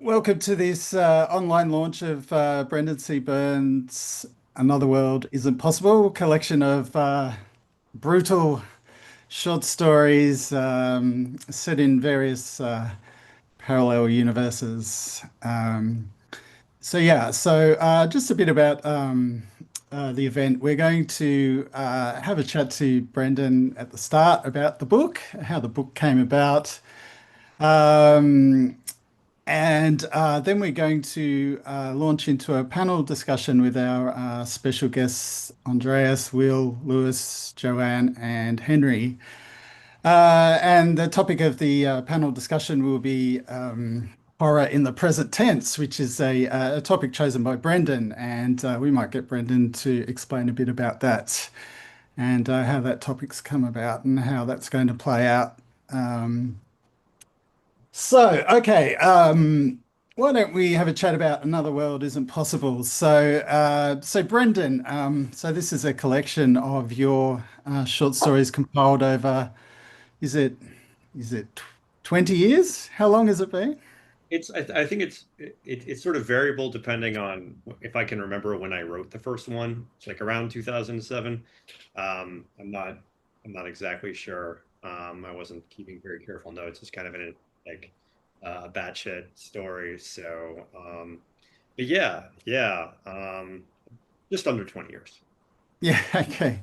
Welcome to this online launch of Brendan C. Burns' Another World Isn't Possible collection of brutal short stories set in various parallel universes. So just a bit about the event. We're going to have a chat to Brendan at the start about the book, how the book came about. Um, and then we're going to launch into a panel discussion with our special guests, Andreas, Will, Lewis, Joanne, and Henry. And the topic of the panel discussion will be horror in the present tense, which is a topic chosen by Brendan. And we might get Brendan to explain a bit about that and how that topic's come about and how that's going to play out. Okay, why don't we have a chat about Another World Isn't Possible? So Brendan, so this is a collection of your short stories compiled over, is it is it 20 years? How long has it been? I think it's sort of variable depending on if I can remember when I wrote the first one. It's like around 2007. I'm not exactly sure. I wasn't keeping very careful notes. It's kind of in like a batshit story. But just under 20 years. Yeah, okay.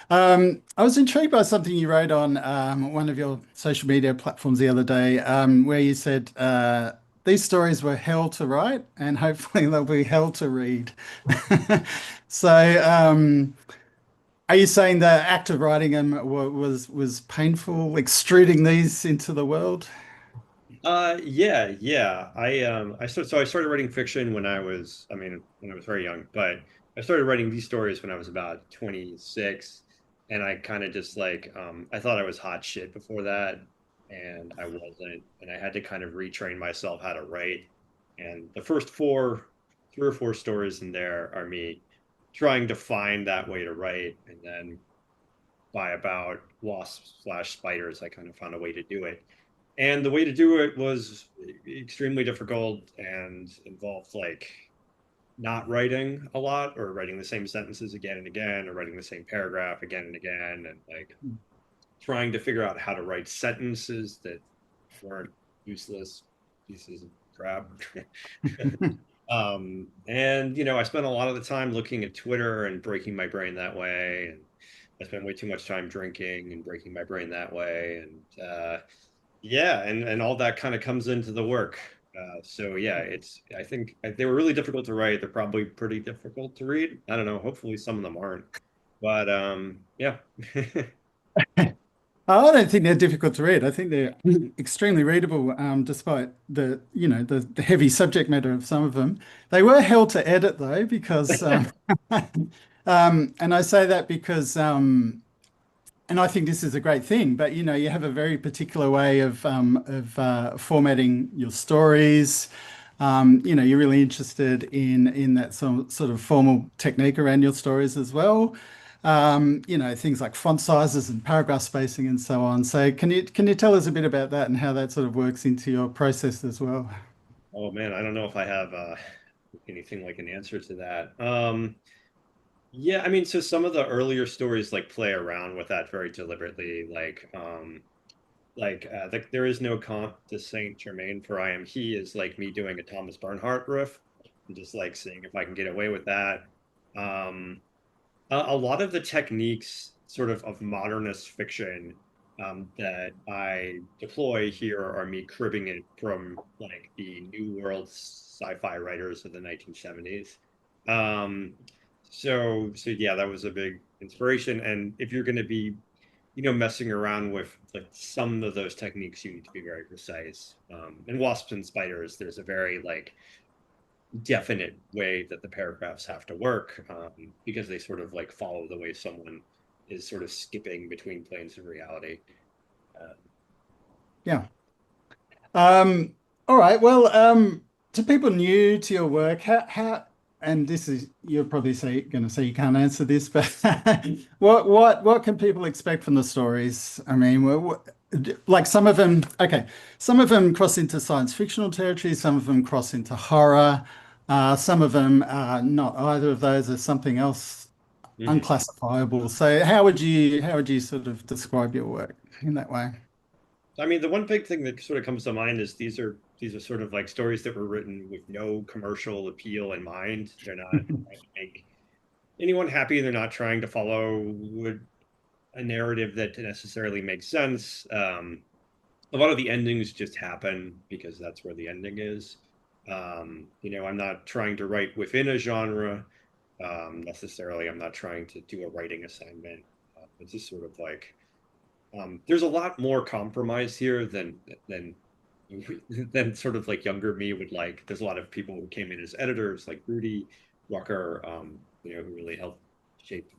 I was intrigued by something you wrote on one of your social media platforms the other day, where you said these stories were hell to write, and hopefully they'll be hell to read. So, are you saying the act of writing them was painful, extruding these into the world? Yeah. I started writing fiction when I was very young, but I started writing these stories when I was about 26, and I kind of just I thought I was hot shit before that, and I wasn't, and I had to kind of retrain myself how to write. And the first three or four stories in there are me trying to find that way to write, and then by about wasps slash spiders, I kind of found a way to do it. And the way to do it was extremely difficult and involved not writing a lot or writing the same sentences again and again or writing the same paragraph again and again and trying to figure out how to write sentences that weren't useless pieces of crap. And I spent a lot of the time looking at Twitter and breaking my brain that way. And I spent way too much time drinking and breaking my brain that way. And all that kind of comes into the work. So yeah, I think they were really difficult to write. They're probably pretty difficult to read. I don't know. Hopefully some of them aren't. But yeah. I don't think they're difficult to read. I think they're extremely readable, despite the heavy subject matter of some of them. They were hell to edit though, because and I say that because and I think this is a great thing, but you have a very particular way of formatting your stories. You're really interested in that sort of formal technique around your stories as well. Things like font sizes and paragraph spacing and so on. So can you tell us a bit about that and how that sort of works into your process as well? Oh man, I don't know if I have anything like an answer to that. Yeah, I mean, so some of the earlier stories play around with that very deliberately, there is no comp to Saint Germain for I am he is like me doing a Thomas Bernhardt riff, and just like seeing if I can get away with that. Um, a lot of the techniques of modernist fiction that I deploy here are me cribbing it from like the New World sci-fi writers of the 1970s. Um, so yeah, that was a big inspiration. And if you're going to be messing around with like some of those techniques, you need to be very precise. In Wasps and Spiders, there's a very definite way that the paragraphs have to work, because they sort of follow the way someone is sort of skipping between planes of reality. Uh, Yeah. All right. Well, to people new to your work, and this is you're probably going to say you can't answer this, but what can people expect from the stories? I mean, like some of them, okay, some of them cross into science fictional territory, some of them cross into horror, some of them are not either of those, are something else Mhm. unclassifiable. So how would you sort of describe your work in that way? I mean, the one big thing that sort of comes to mind is these are sort of like stories that were written with no commercial appeal in mind. They're not trying to make anyone happy. They're not trying to follow a narrative that necessarily makes sense. A lot of the endings just happen because that's where the ending is. I'm not trying to write within a genre necessarily. I'm not trying to do a writing assignment. It's just sort of like there's a lot more compromise here than than sort of like younger me would like. There's a lot of people who came in as editors, like Rudy Rucker, who really helped shape,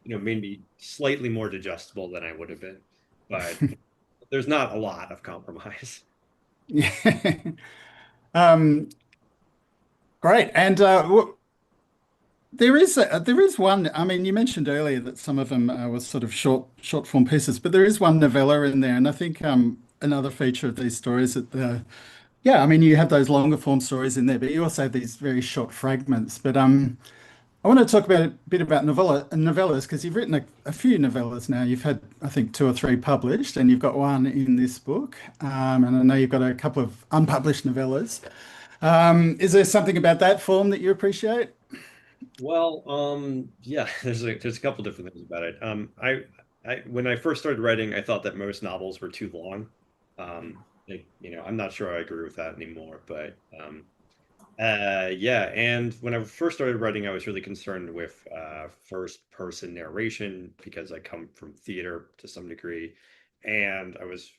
made me slightly more digestible than I would have been. But there's not a lot of compromise. Yeah. Um, great. And there is one. I mean, you mentioned earlier that some of them were sort of short form pieces, but there is one novella in there, and I think another feature of these stories that the yeah, I mean, you have those longer form stories in there, but you also have these very short fragments. But I want to talk about a bit about novellas because you've written a few novellas now. You've had, I think, two or three published, and you've got one in this book. And I know you've got a couple of unpublished novellas. Is there something about that form that you appreciate? Well, yeah, there's a couple different things about it. I when I first started writing, I thought that most novels were too long. I'm not sure I agree with that anymore, but yeah. And when I first started writing, I was really concerned with first person narration because I come from theater to some degree, and I was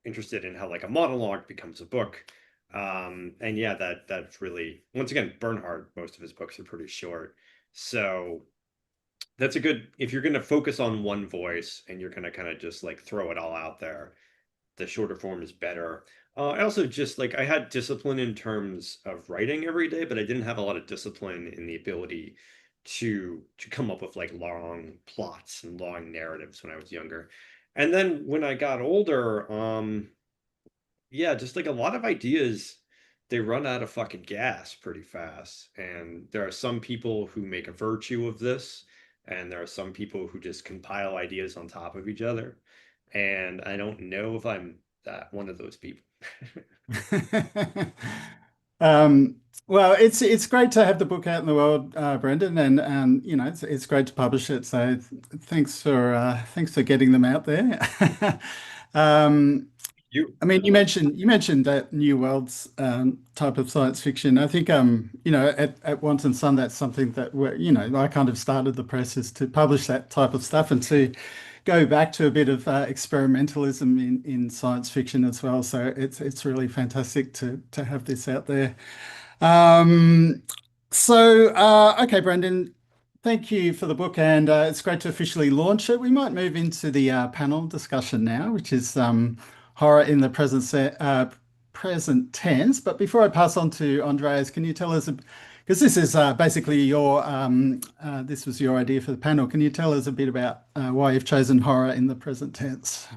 interested in how like a monologue becomes a book. And yeah, that's really once again Bernhard. Most of his books are pretty short, so that's a good if you're going to focus on one voice and you're going to kind of just like throw it all out there. The shorter form is better. I also just like I had discipline in terms of writing every day, but I didn't have a lot of discipline in the ability to come up with like long plots and long narratives when I was younger. And then when I got older, yeah, just like a lot of ideas, they run out of fucking gas pretty fast. And there are some people who make a virtue of this, and there are some people who just compile ideas on top of each other. And I don't know if I'm that one of those people. Um, well, it's great to have the book out in the world, Brendan, and you know it's great to publish it. So thanks for getting them out there. Um, You, I mean, you mentioned that New Worlds type of science fiction. I think you know at Wanton Sun that's something that we're, you know I kind of started the process to publish that type of stuff and to go back to a bit of experimentalism in science fiction as well. So it's really fantastic to have this out there. Um, okay, Brendan, thank you for the book, and it's great to officially launch it. We might move into the panel discussion now, which is horror in the present tense. But before I pass on to Andreas, can you tell us, because this is basically this was your idea for the panel. Can you tell us a bit about why you've chosen horror in the present tense?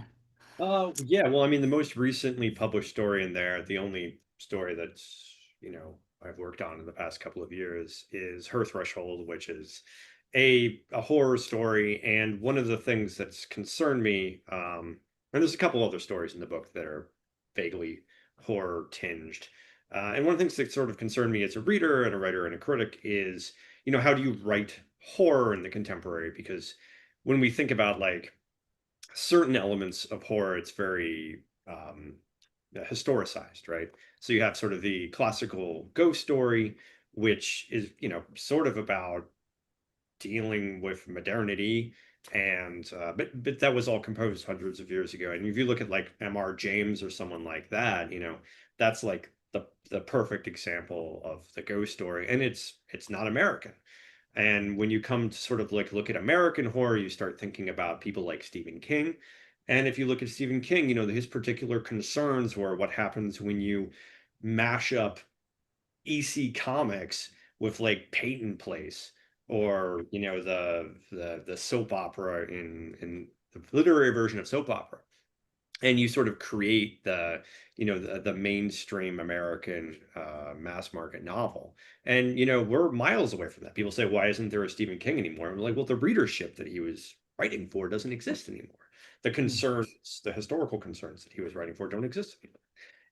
yeah, well, I mean, the most recently published story in there, the only story that's, I've worked on in the past couple of years is Her Threshold, which is a horror story. And one of the things that's concerned me, and there's a couple other stories in the book that are vaguely horror tinged. And one of the things that sort of concerned me as a reader and a writer and a critic is, how do you write horror in the contemporary? Because when we think about like certain elements of horror, it's very historicized, right? So you have sort of the classical ghost story, which is, sort of about dealing with modernity. And but that was all composed hundreds of years ago. And if you look at like M.R. James or someone like that, that's like the perfect example of the ghost story. And it's not American. And when you come to sort of like look at American horror, you start thinking about people like Stephen King. And if you look at Stephen King, his particular concerns were what happens when you mash up EC Comics with like Peyton Place or the soap opera in the literary version of soap opera. and you sort of create the mainstream American mass market novel. And we're miles away from that. People say, why isn't there a Stephen King anymore? I'm like, well, the readership that he was writing for doesn't exist anymore. The concerns, the historical concerns that he was writing for don't exist anymore.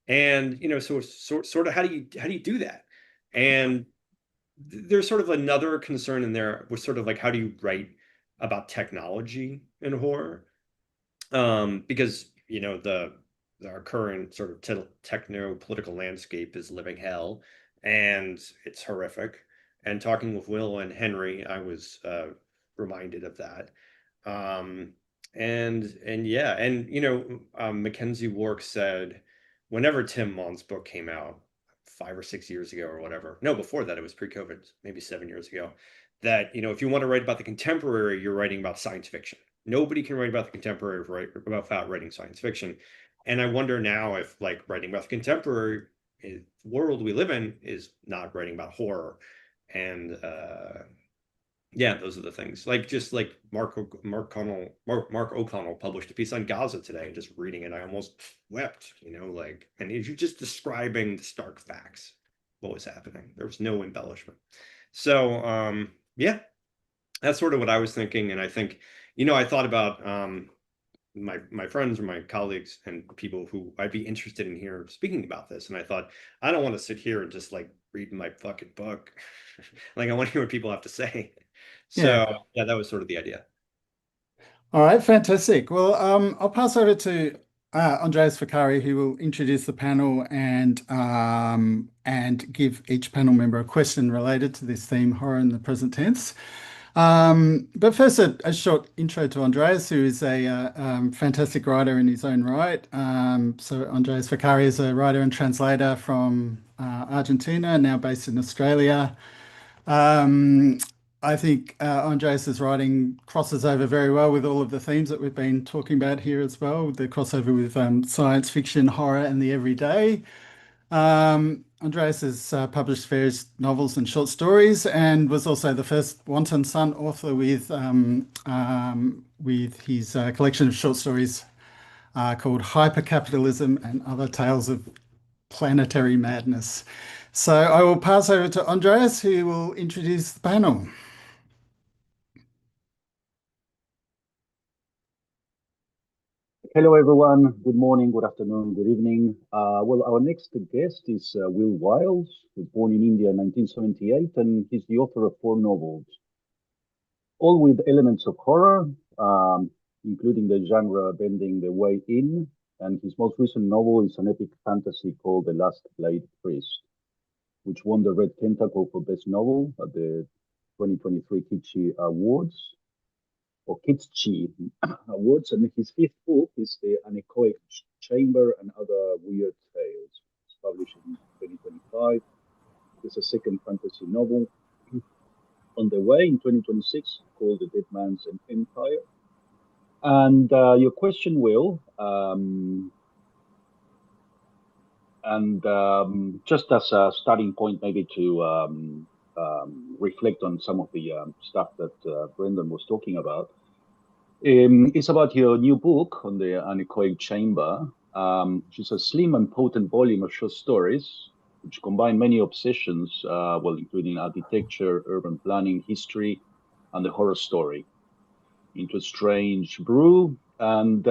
And sort of how do you do that? And there's sort of another concern in there with sort of like, how do you write about technology in horror? Because the our current sort of techno political landscape is living hell, and it's horrific. And talking with Will and Henry, I was reminded of that. Um, and yeah, and Mackenzie Wark said, whenever Tim Mon's book came out, 5 or 6 years ago or whatever, no, before that, it was pre-COVID, maybe 7 years ago, that if you want to write about the contemporary, you're writing about science fiction. Nobody can write about the contemporary without writing science fiction. And I wonder now if, like, writing about the contemporary world we live in is not writing about horror. And yeah, those are the things. Like, just like Mark O'Connell published a piece on Gaza today. Just reading it, I almost wept. Like, and you're just describing the stark facts, what was happening. There was no embellishment. So yeah, that's sort of what I was thinking. And I think, I thought about my friends or my colleagues and people who I'd be interested in here speaking about this. And I thought, I don't want to sit here and just like read my fucking book. Like, I want to hear what people have to say. Yeah. So yeah, that was sort of the idea. All right, fantastic. Well, I'll pass over to Andreas Fakari, who will introduce the panel and give each panel member a question related to this theme, horror in the present tense. But first, a short intro to Andreas, who is a fantastic writer in his own right. So Andreas Fakari is a writer and translator from Argentina, now based in Australia. Um, I think Andreas's writing crosses over very well with all of the themes that we've been talking about here as well, the crossover with science fiction, horror, and the everyday. Andreas has published various novels and short stories, and was also the first Wanton Sun author with his collection of short stories called Hypercapitalism and Other Tales of Planetary Madness. So I will pass over to Andreas, who will introduce the panel. Hello, everyone. Good morning, good afternoon, good evening. Well, our next guest is Will Wiles, who was born in India in 1978, and he's the author of 4 novels, all with elements of horror, including the genre bending the way in. And his most recent novel is an epic fantasy called The Last Blade Priest, which won the Red Tentacle for Best Novel at the 2023 Kichi Awards, or Kitschy Awards, and his 5th book is The Anechoic Chamber and Other Weird Tales. It's published in 2025. It's a second fantasy novel on the way in 2026 called The Dead Man's Empire. And your question, Will, just as a starting point, maybe to reflect on some of the stuff that Brendan was talking about. It's about your new book on the Anechoic Chamber, which is a slim and potent volume of short stories, which combine many obsessions, including architecture, urban planning, history, and the horror story, into a strange brew. And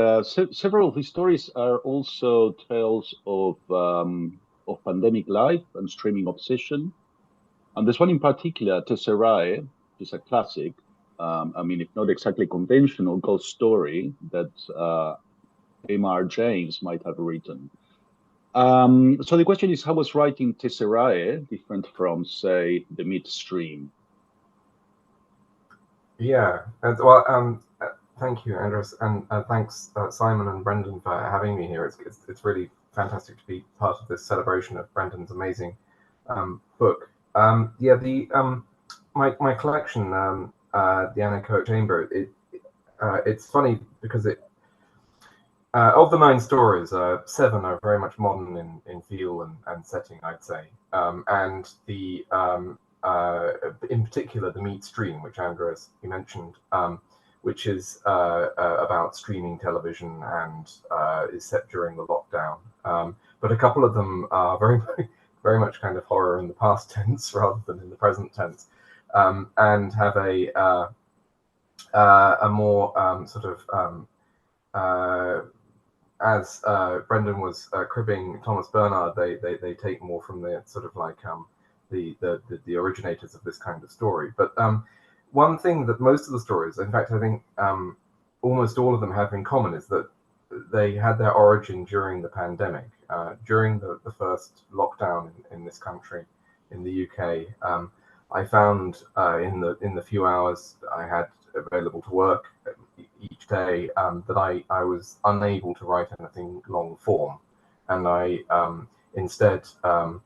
several of these stories are also tales of pandemic life and streaming obsession. And there's one in particular, Tesserae, which is a classic. If not exactly conventional ghost story that M.R. James might have written. So the question is, how was writing Tesserae different from, say, the midstream? Yeah, thank you, Andres, and thanks Simon and Brendan for having me here. It's really fantastic to be part of this celebration of Brendan's amazing book. My collection, The Anechoic Chamber. It's funny because of the 9 stories, 7 are very much modern in feel and setting, I'd say, and in particular, the meat stream, which Andreas you mentioned, which is about streaming television and is set during the lockdown. But a couple of them are very much kind of horror in the past tense rather than in the present tense, and have a more sort of as Brendan was cribbing Thomas Bernard, they take more from the sort of like the originators of this kind of story. But one thing that most of the stories, in fact, I think almost all of them have in common, is that they had their origin during the pandemic, during the first lockdown in this country, in the UK. I found in the few hours I had available to work each day that I was unable to write anything long form, and I instead and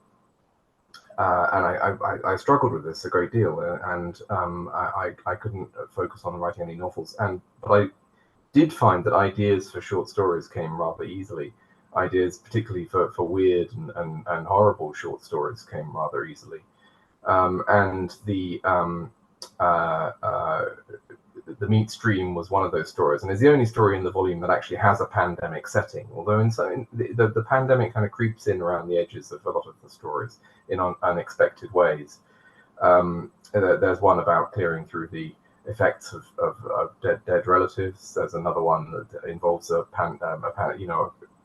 I struggled with this a great deal, and I couldn't focus on writing any novels, but I did find that ideas for short stories came rather easily. Ideas, particularly for weird and horrible short stories, came rather easily, and the Meat Stream was one of those stories, and is the only story in the volume that actually has a pandemic setting. Although the pandemic kind of creeps in around the edges of a lot of the stories in unexpected ways. There's one about clearing through the effects of dead relatives. There's another one that involves a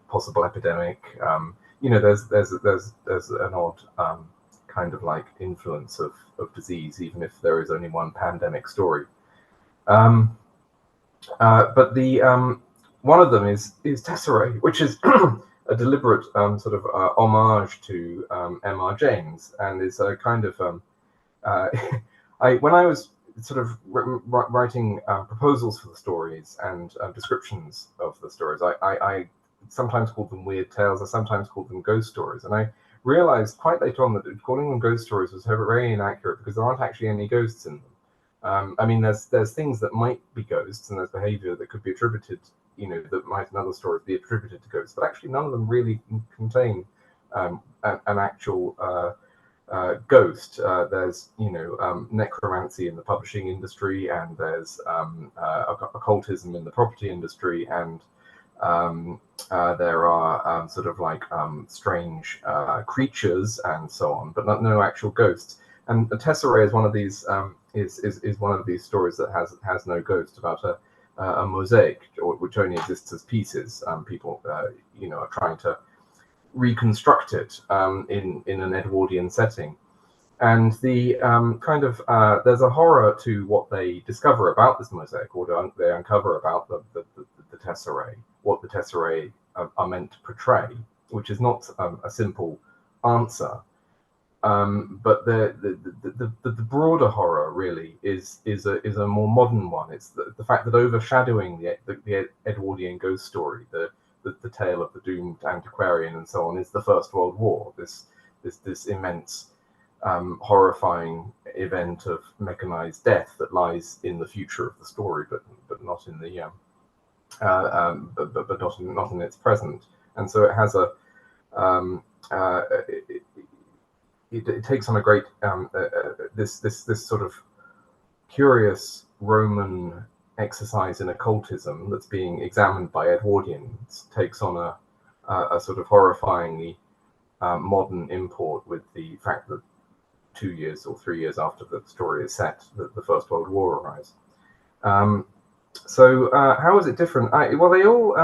possible epidemic. There's an odd kind of like influence of disease, even if there is only one pandemic story. But the one of them is Tesserae, which is a deliberate sort of homage to M.R. James, and is a kind of when I was sort of writing proposals for the stories and descriptions of the stories, I sometimes called them weird tales, I sometimes called them ghost stories, and I realized quite later on that calling them ghost stories was very inaccurate, because there aren't actually any ghosts in them. I mean, there's things that might be ghosts, and there's behavior that could be attributed, that might in other stories be attributed to ghosts, but actually none of them really contain an actual ghost. There's necromancy in the publishing industry, and there's occultism in the property industry, and there are sort of like strange creatures and so on, but no actual ghosts. And Tesserae is one of these is one of these stories that has no ghost, about a mosaic which only exists as pieces. People are trying to reconstruct it in an Edwardian setting, and the kind of there's a horror to what they discover about this mosaic, or they uncover about the Tesserae, what the Tesserae are meant to portray, which is not a simple answer. But the broader horror really is a more modern one. It's the fact that overshadowing the Edwardian ghost story, the tale of the doomed antiquarian and so on, is the First World War. This immense horrifying event of mechanized death that lies in the future of the story, but not in the but not in its present. And so it has it takes on a great this sort of curious Roman exercise in occultism that's being examined by Edwardians, takes on a sort of horrifyingly modern import, with the fact that 2 years or 3 years after the story is set, that the First World War arrives. So how is it different? Well, they all,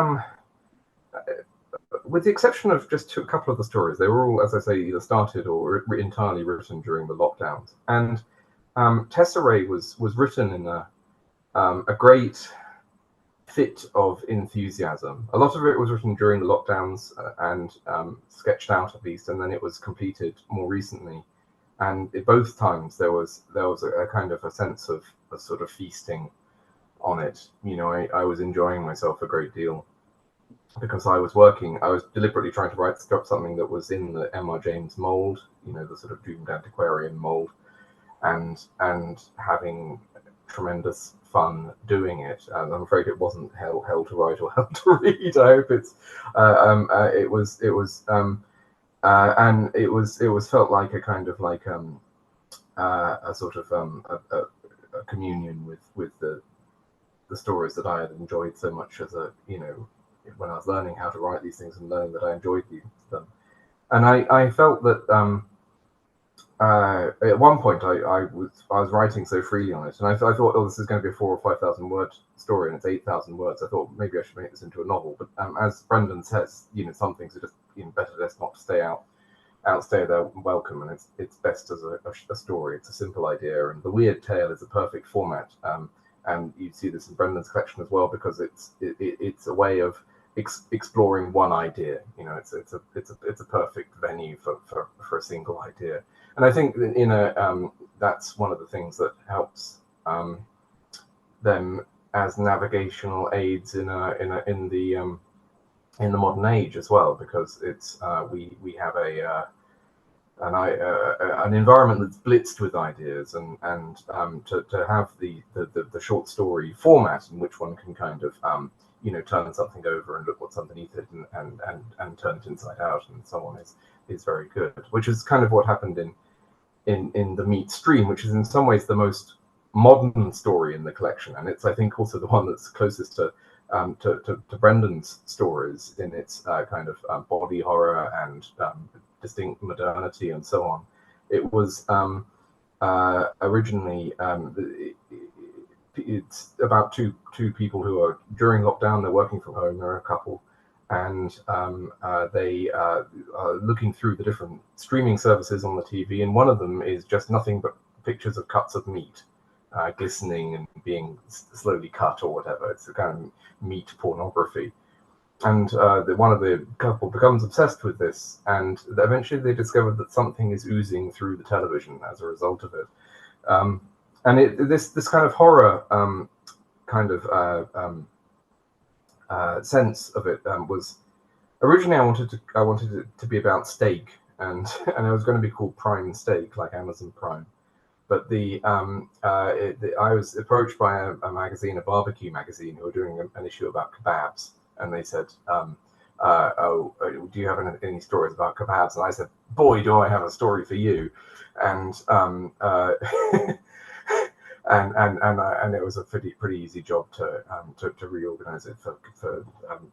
with the exception of just a couple of the stories, they were all, as I say, either started or entirely written during the lockdowns. And Tesserae was written in a great fit of enthusiasm. A lot of it was written during the lockdowns and sketched out at least, and then it was completed more recently. And at both times there was a kind of a sense of a sort of feasting on it. I was enjoying myself a great deal, because I was deliberately trying to write something that was in the M.R. James mold, the sort of doomed antiquarian mold, and having tremendous fun doing it. And I'm afraid it wasn't hell to write or hell to read. I hope it's and it was felt like a kind of like a sort of a communion with the the stories that I had enjoyed so much as a, when I was learning how to write these things and learning that I enjoyed them. And I felt that at one point I was writing so freely on it, and I thought, oh, this is going to be a 4,000 or 5,000 word story, and it's 8,000 words. I thought maybe I should make this into a novel. But as Brendan says, some things are just better just not to outstay their welcome, and it's best as a story. It's a simple idea, and the weird tale is a perfect format. And you see this in Brendan's collection as well, because it's a way of exploring one idea. It's a perfect venue for a single idea. And I think that's one of the things that helps them as navigational aids in the modern age as well, because it's we have an environment that's blitzed with ideas, and to have the short story format in which one can kind of turn something over and look what's underneath it and turn it inside out and so on is very good, which is kind of what happened in The Meat Stream, which is in some ways the most modern story in the collection, and it's I think also the one that's closest to Brendan's stories in its kind of body horror and distinct modernity and so on. It was originally it's about two people who are during lockdown. They're working from home. They're a couple, and they are looking through the different streaming services on the TV, and one of them is just nothing but pictures of cuts of meat. Glistening and being slowly cut or whatever. It's a kind of meat pornography. And one of the couple becomes obsessed with this, and eventually they discover that something is oozing through the television as a result of it. And this kind of horror sense of it was originally I wanted it to be about steak, and it was going to be called Prime Steak, like Amazon Prime. But I was approached by a magazine, a barbecue magazine, who were doing an issue about kebabs, and they said, do you have any stories about kebabs? And I said, boy, do I have a story for you. And and it was a pretty easy job to reorganize it for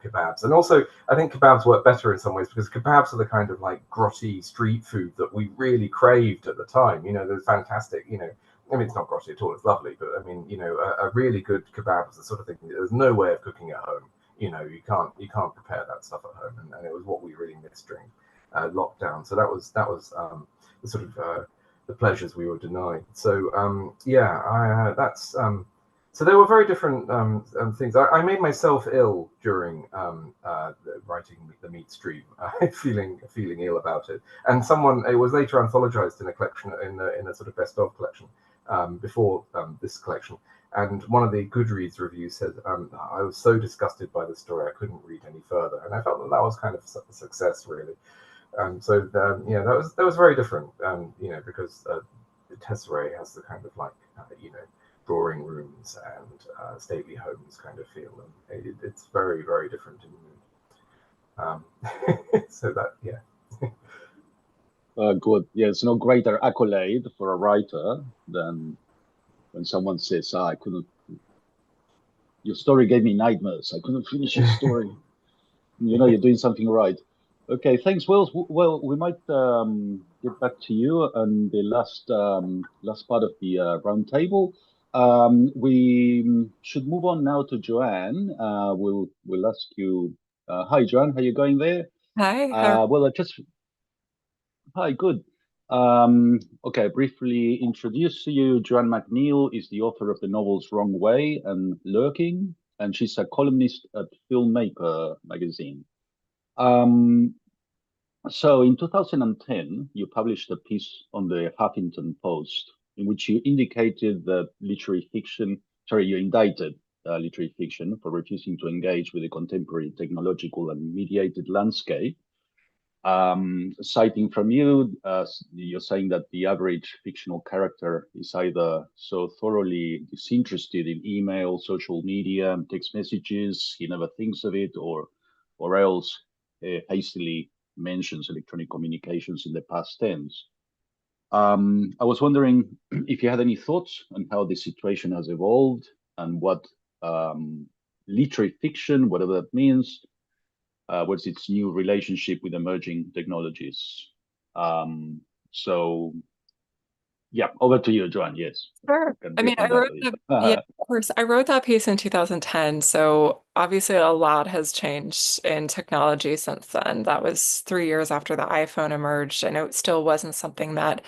kebabs. And also, I think kebabs work better in some ways, because kebabs are the kind of like grotty street food that we really craved at the time. They're fantastic. I mean, it's not grotty at all. It's lovely, but I mean, a really good kebab is the sort of thing that there's no way of cooking at home. You can't prepare that stuff at home, and it was what we really missed during lockdown. So that was the sort of the pleasures we were denied. So that's so there were very different things. I made myself ill during writing The Meat Stream, feeling ill about it. And it was later anthologized in a collection, in a sort of best of collection before this collection. And one of the Goodreads reviews said, I was so disgusted by the story I couldn't read any further, and I felt that was kind of a success, really. So that was very different, because Tesserae has the kind of like drawing rooms and stately homes kind of feel, and it's very, very different in mood. So that Good. Yeah, it's no greater accolade for a writer than when someone says, I couldn't. Your story gave me nightmares. I couldn't finish your story. You're doing something right. Okay, thanks, Will. Well, we might get back to you on the last part of the roundtable. We should move on now to Joanne. We'll ask you. Hi, Joanne. How are you going there? Hi. Hi. Good. Okay, briefly introduce to you. Joanne McNeill is the author of the novels Wrong Way and Lurking, and she's a columnist at Filmmaker magazine. So in 2010, you published a piece on the Huffington Post in which you indicated that you indicted literary fiction for refusing to engage with the contemporary technological and mediated landscape. Citing from you, you're saying that the average fictional character is either so thoroughly disinterested in email, social media, and text messages, he never thinks of it, or else hastily mentions electronic communications in the past tense. I was wondering if you had any thoughts on how this situation has evolved and what literary fiction, whatever that means. What's its new relationship with emerging technologies? So yeah, over to you, Joanne. Yes, Sure. can I mean, build on that a little. yeah, of course. I wrote that piece in 2010. So obviously a lot has changed in technology since then. That was 3 years after the iPhone emerged, and it still wasn't something that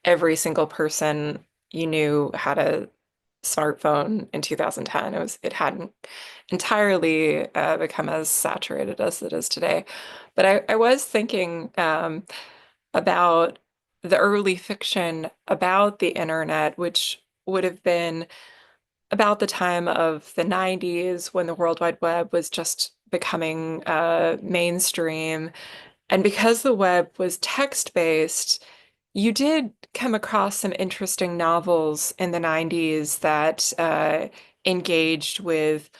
every single person you knew had a smartphone in 2010. It hadn't entirely become as saturated as it is today. But I was thinking about the early fiction about the internet, which would have been about the time of the 90s when the World Wide Web was just becoming mainstream. And because the web was text-based, you did come across some interesting novels in the 90s that engaged with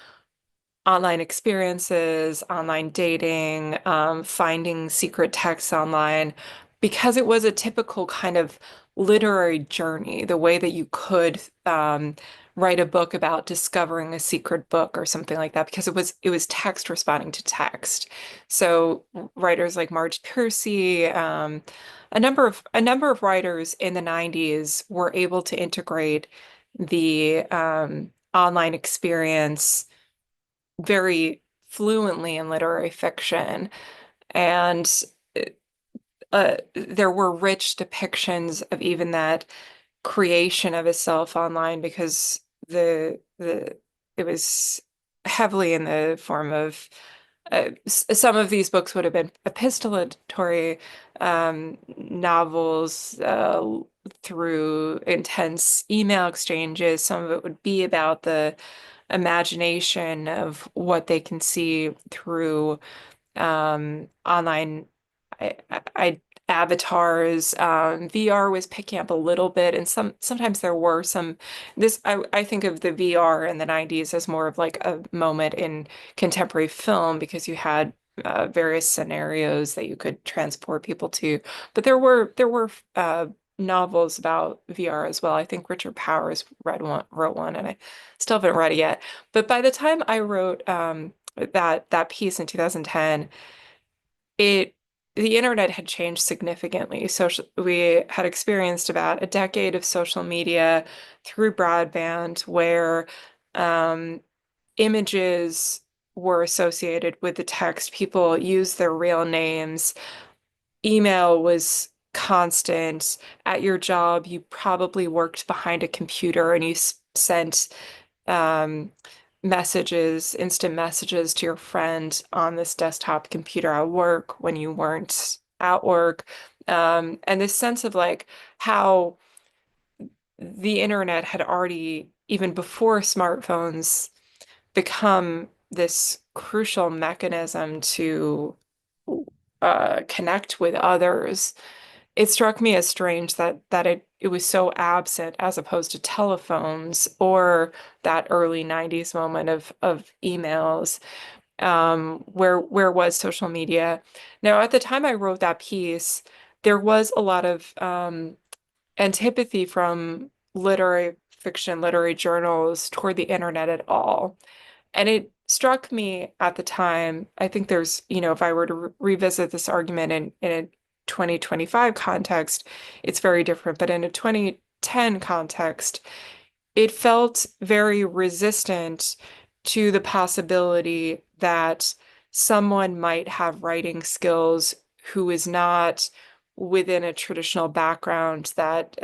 online experiences, online dating, finding secret texts online, because it was a typical kind of literary journey, the way that you could write a book about discovering a secret book or something like that, because it was text responding to text. So writers like Marge Piercy, a number of writers in the 90s were able to integrate the online experience very fluently in literary fiction. And there were rich depictions of even that creation of a self online, because the it was heavily in the form of some of these books would have been epistolatory novels through intense email exchanges. Some of it would be about the imagination of what they can see through online avatars. VR was picking up a little bit, and sometimes there were some. I think of the VR in the 90s as more of like a moment in contemporary film, because you had various scenarios that you could transport people to. But there were novels about VR as well. I think Richard Powers wrote one, and I still haven't read it yet. But by the time I wrote that piece in 2010, the internet had changed significantly. We had experienced about a decade of social media through broadband, where images were associated with the text. People used their real names. Email was constant. At your job, you probably worked behind a computer and you sent um, messages, instant messages to your friend on this desktop computer at work when you weren't at work. And this sense of like how the internet had already, even before smartphones, become this crucial mechanism to connect with others. It struck me as strange that it was so absent, as opposed to telephones or that early 90s moment of emails. Where was social media? Now, at the time I wrote that piece, there was a lot of antipathy from literary fiction, literary journals toward the internet at all. And it struck me at the time, I think there's, if I were to revisit this argument in a 2025 context, it's very different. But in a 2010 context, it felt very resistant to the possibility that someone might have writing skills who is not within a traditional background that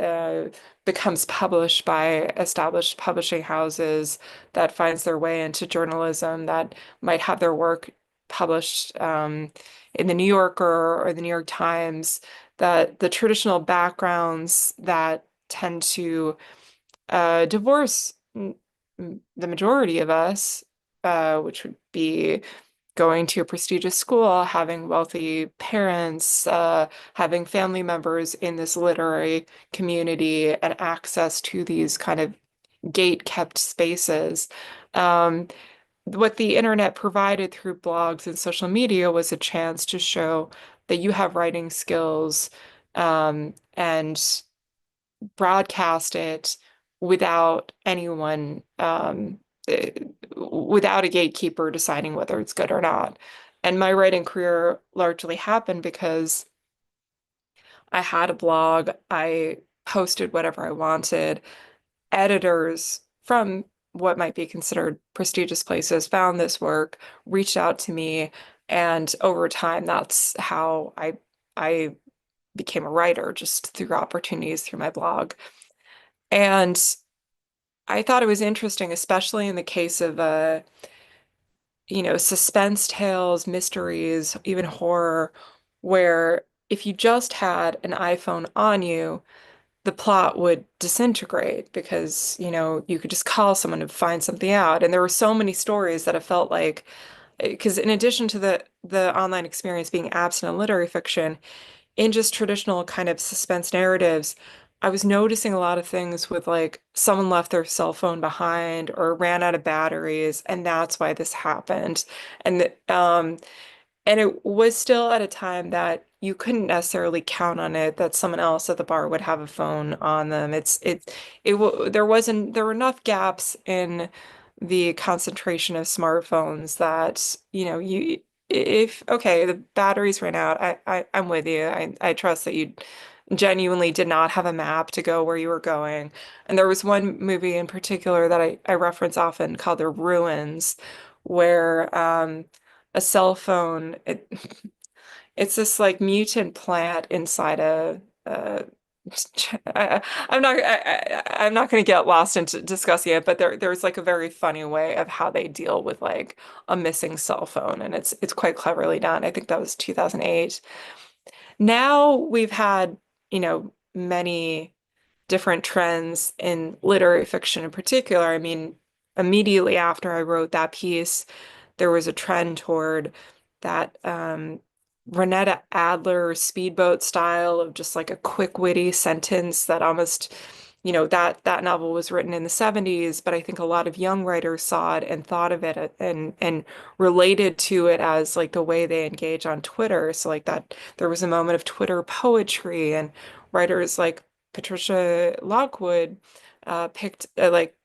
becomes published by established publishing houses, that finds their way into journalism, that might have their work published in the New Yorker or the New York Times, that the traditional backgrounds that tend to divorce the majority of us, which would be going to a prestigious school, having wealthy parents, having family members in this literary community, and access to these kind of gate-kept spaces. What the internet provided through blogs and social media was a chance to show that you have writing skills, and broadcast it without anyone without a gatekeeper deciding whether it's good or not. And my writing career largely happened because I had a blog, I posted whatever I wanted. Editors from what might be considered prestigious places found this work, reached out to me, and over time, that's how I became a writer, just through opportunities through my blog. And I thought it was interesting, especially in the case of suspense tales, mysteries, even horror, where if you just had an iPhone on you, the plot would disintegrate because, you could just call someone and find something out. And there were so many stories that I felt like, because in addition to the online experience being absent in literary fiction, in just traditional kind of suspense narratives, I was noticing a lot of things with like someone left their cell phone behind or ran out of batteries, and that's why this happened. And and it was still at a time that you couldn't necessarily count on it that someone else at the bar would have a phone on them. There were enough gaps in the concentration of smartphones that, you if okay, the batteries ran out, I'm with you. I trust that you genuinely did not have a map to go where you were going. And there was one movie in particular that I reference often called The Ruins, where a cell phone, it's this like mutant plant inside a I'm not going to get lost into discussing it, but there's like a very funny way of how they deal with like a missing cell phone, and it's quite cleverly done. I think that was 2008. Now we've had, many different trends in literary fiction in particular. I mean, immediately after I wrote that piece, there was a trend toward that Renetta Adler speedboat style of just like a quick, witty sentence that almost, that novel was written in the 70s, but I think a lot of young writers saw it and thought of it and related to it as like the way they engage on Twitter. So like that there was a moment of Twitter poetry, and writers like Patricia Lockwood picked like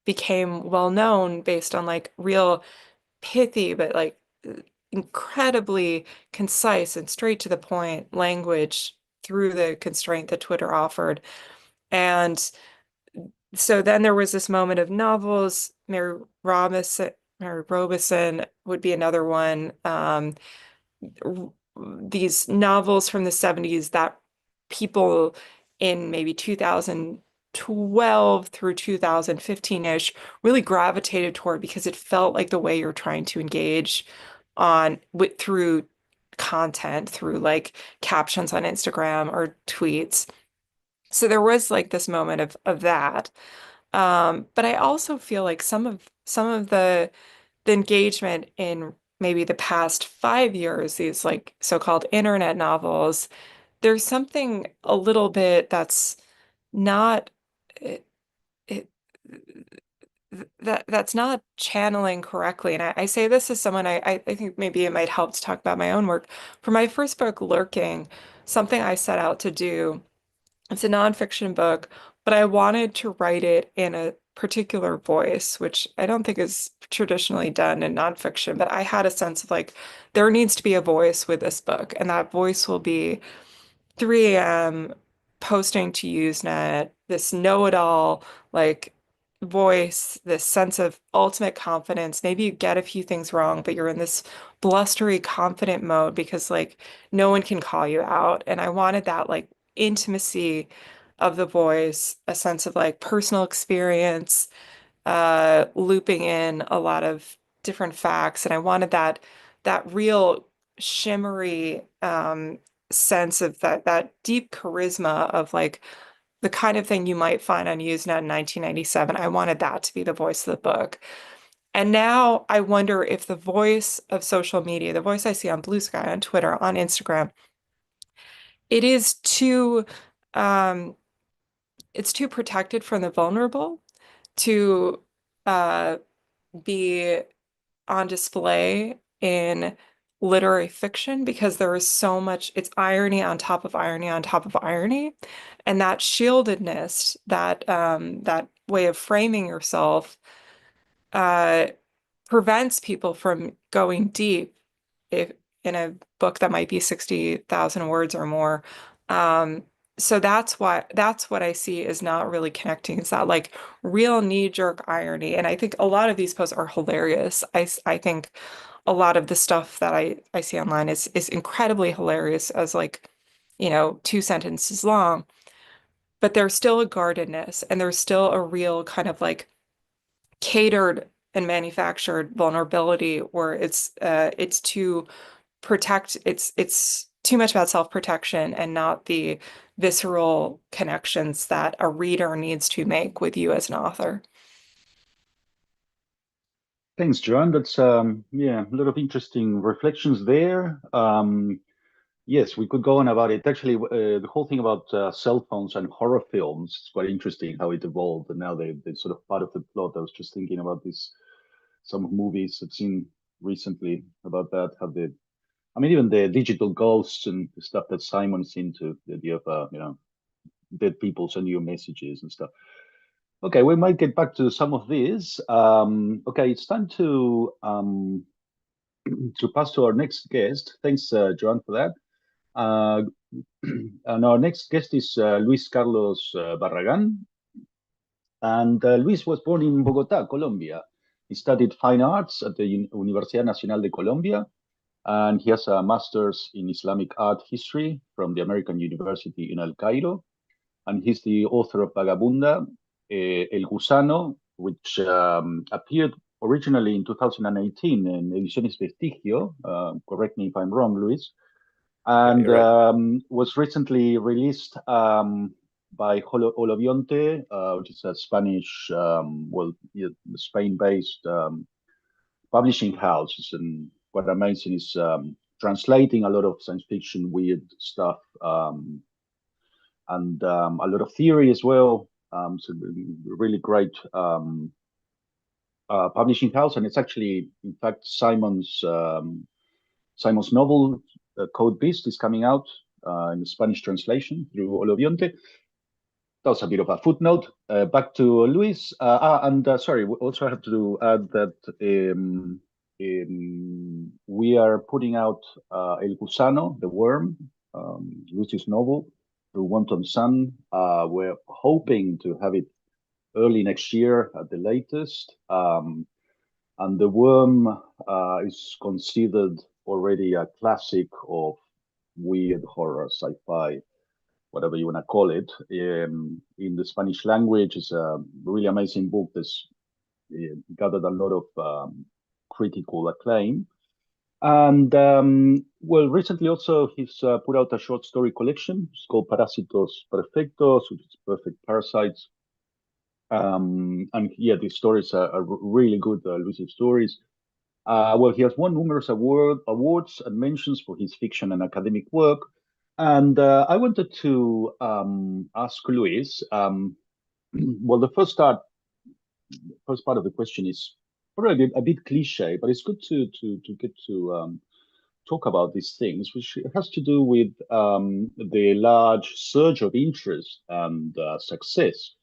became well known based on like real pithy but like incredibly concise and straight to the point language through the constraint that Twitter offered. And so then there was this moment of novels. Mary Robeson would be another one. These novels from the 70s that people in maybe 2012 through 2015-ish really gravitated toward because it felt like the way you're trying to engage through content, through like captions on Instagram or tweets. So there was like this moment of that. But I also feel like some of the engagement in maybe the past 5 years, these like so-called internet novels, there's something a little bit that's not it, it, that's not channeling correctly. And I say this as someone I think maybe it might help to talk about my own work. For my first book, Lurking, something I set out to do, it's a nonfiction book, but I wanted to write it in a particular voice, which I don't think is traditionally done in nonfiction, but I had a sense of like, there needs to be a voice with this book, and that voice will be 3 a.m. posting to Usenet, this know-it-all like voice, this sense of ultimate confidence. Maybe you get a few things wrong, but you're in this blustery, confident mode because like no one can call you out. And I wanted that like intimacy of the voice, a sense of like personal experience, looping in a lot of different facts. And I wanted that real shimmery sense of that deep charisma of like the kind of thing you might find on Usenet in 1997. I wanted that to be the voice of the book. And now I wonder if the voice of social media, the voice I see on Blue Sky, on Twitter, on Instagram, it is too it's too protected from the vulnerable to be on display in literary fiction because there is so much, it's irony on top of irony on top of irony. And that shieldedness, that way of framing yourself uh, prevents people from going deep if in a book that might be 60,000 words or more. So that's what I see is not really connecting. It's that like real knee-jerk irony. And I think a lot of these posts are hilarious. I think a lot of the stuff that I see online is incredibly hilarious as like, 2 sentences long, but there's still a guardedness and there's still a real kind of like catered and manufactured vulnerability where it's to protect it's too much about self-protection and not the visceral connections that a reader needs to make with you as an author. Thanks, Joan. That's yeah, a lot of interesting reflections there. Yes, we could go on about it. Actually, the whole thing about cell phones and horror films is quite interesting how it evolved, and now they're sort of part of the plot. I was just thinking about this, some movies I've seen recently about that, how they, I mean, even the digital ghosts and the stuff that Simon's into, the idea of, dead people sending you messages and stuff. Okay, we might get back to some of these. Okay, it's time to pass to our next guest. Thanks, Joan, for that. And our next guest is Luis Carlos Barragan. And Luis was born in Bogota, Colombia. He studied fine arts at the Universidad Nacional de Colombia, and he has a master's in Islamic art history from the American University in El Cairo. And he's the author of Vagabunda, El Gusano, which appeared originally in 2018 in Ediciones Vestigio. Correct me if I'm wrong, Luis. And you're right. was recently released by Olobionte, which is a Spanish, Spain-based publishing house. And what amazing is translating a lot of science fiction, weird stuff, and a lot of theory as well. So really great publishing house, and it's actually, in fact, Simon's novel Code Beast is coming out in the Spanish translation through Olobionte. That was a bit of a footnote. Back to Luis. Sorry, we also have to add that we are putting out El Gusano, the worm, Luis's novel, through Wanton Sun. We're hoping to have it early next year at the latest. And the worm is considered already a classic of weird horror, sci-fi, whatever you want to call it. In the Spanish language, it's a really amazing book that's gathered a lot of critical acclaim. And well, recently also he's put out a short story collection. It's called Parásitos Perfectos, which is perfect parasites. And yeah, these stories are really good, Luis's stories. Well, he has won numerous awards and mentions for his fiction and academic work. And I wanted to ask Luis, well, the first part of the question is probably a bit cliche, but it's good to get to talk about these things, which has to do with the large surge of interest and success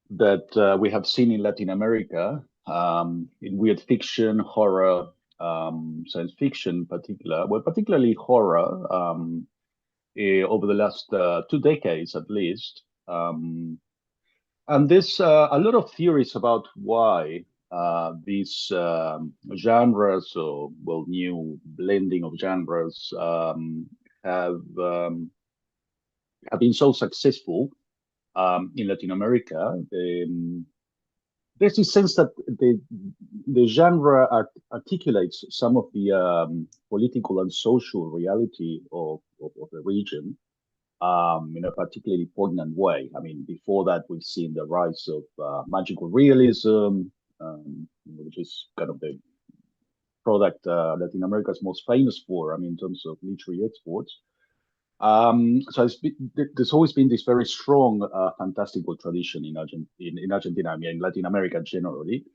that we have seen in Latin America, in weird fiction, horror, science fiction, particularly horror, over the last 2 decades at least. And there's a lot of theories about why these genres, or well, new blending of genres, have been so successful in Latin America. There's this sense that the genre articulates some of the political and social reality of the region in a particularly poignant way. I mean, before that, we've seen the rise of magical realism, which is kind of the product Latin America is most famous for, I mean, in terms of literary exports. So there's always been this very strong fantastical tradition in Argentina, I mean, in Latin America generally.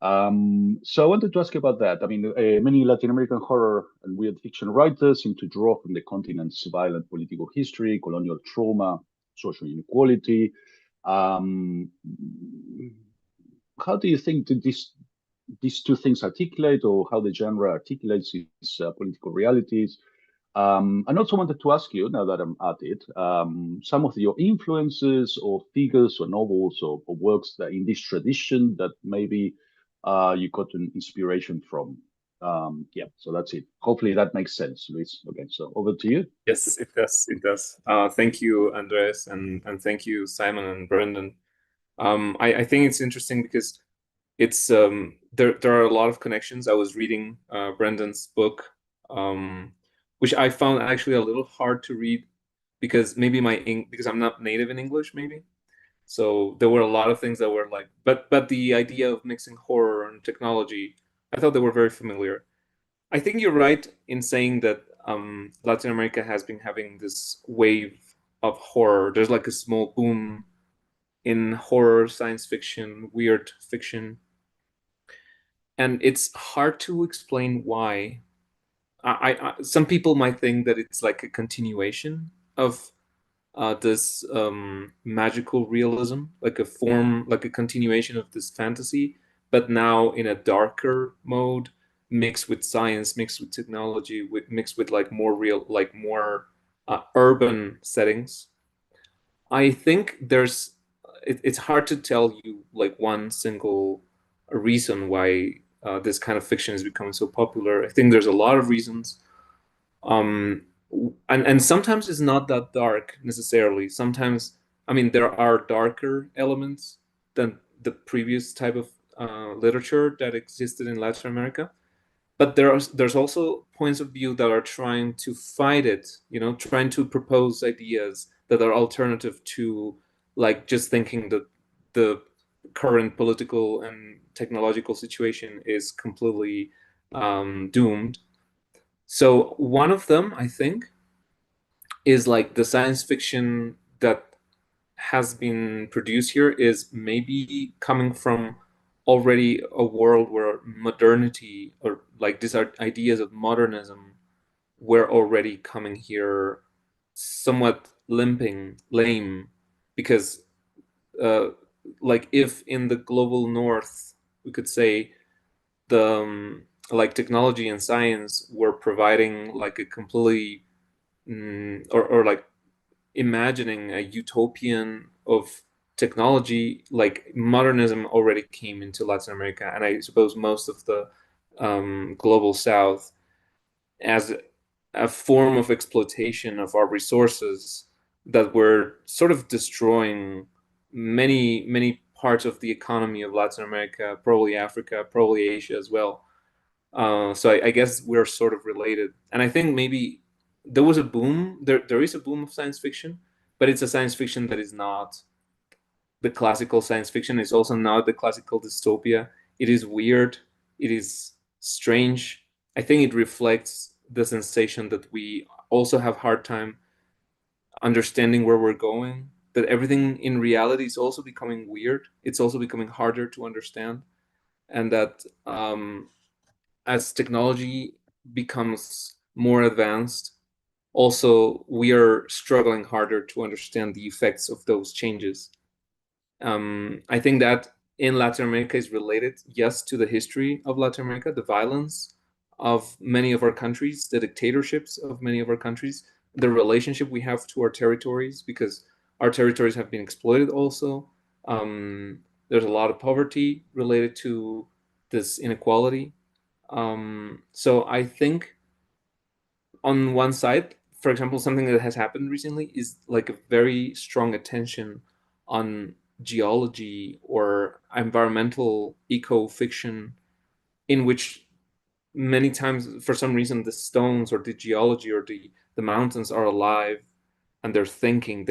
So I wanted to ask you about that. I mean, many Latin American horror and weird fiction writers seem to draw from the continent's violent political history, colonial trauma, social inequality. how do you think that these two things articulate, or how the genre articulates its political realities? I also wanted to ask you, now that I'm at it, some of your influences or figures or novels or works that in this tradition that maybe you got an inspiration from. Yeah, so that's it. Hopefully that makes sense, Luis. Okay, so over to you. Yes, it does. It does. Thank you, Andres, and thank you, Simon and Brendan. I think it's interesting because it's there are a lot of connections. I was reading Brendan's book, which I found actually a little hard to read because maybe because I'm not native in English, maybe. So there were a lot of things that were like, but the idea of mixing horror and technology, I thought they were very familiar. I think you're right in saying that Latin America has been having this wave of horror. There's like a small boom in horror, science fiction, weird fiction. And it's hard to explain why. Some people might think that it's like a continuation of this magical realism, like a continuation of this fantasy, but now in a darker mode, mixed with science, mixed with technology, mixed with like more real, like more urban settings. I think it's hard to tell you like one single reason why this kind of fiction is becoming so popular. I think there's a lot of reasons. And sometimes it's not that dark necessarily. Sometimes, I mean, there are darker elements than the previous type of literature that existed in Latin America. But there's also points of view that are trying to fight it, trying to propose ideas that are alternative to like just thinking that the current political and technological situation is completely doomed. So one of them, I think, is like the science fiction that has been produced here is maybe coming from already a world where modernity or like these ideas of modernism were already coming here somewhat lame, because like if in the global north we could say the like technology and science were providing like a completely or like imagining a utopian of technology, like modernism already came into Latin America, and I suppose most of the global south, as a form of exploitation of our resources that were sort of destroying many parts of the economy of Latin America, probably Africa, probably Asia as well. So I guess we're sort of related, and I think maybe there was a boom. There is a boom of science fiction, but it's a science fiction that is not the classical science fiction. It's also not the classical dystopia. It is weird. It is strange. I think it reflects the sensation that we also have hard time understanding where we're going. That everything in reality is also becoming weird. It's also becoming harder to understand, and that as technology becomes more advanced, also we are struggling harder to understand the effects of those changes. I think that in Latin America is related, yes, to the history of Latin America, the violence of many of our countries, the dictatorships of many of our countries, the relationship we have to our territories, because our territories have been exploited also. There's a lot of poverty related to this inequality. So I think on one side, for example, something that has happened recently is like a very strong attention on geology or environmental eco-fiction, in which many times, for some reason, the stones or the geology or the mountains are alive and they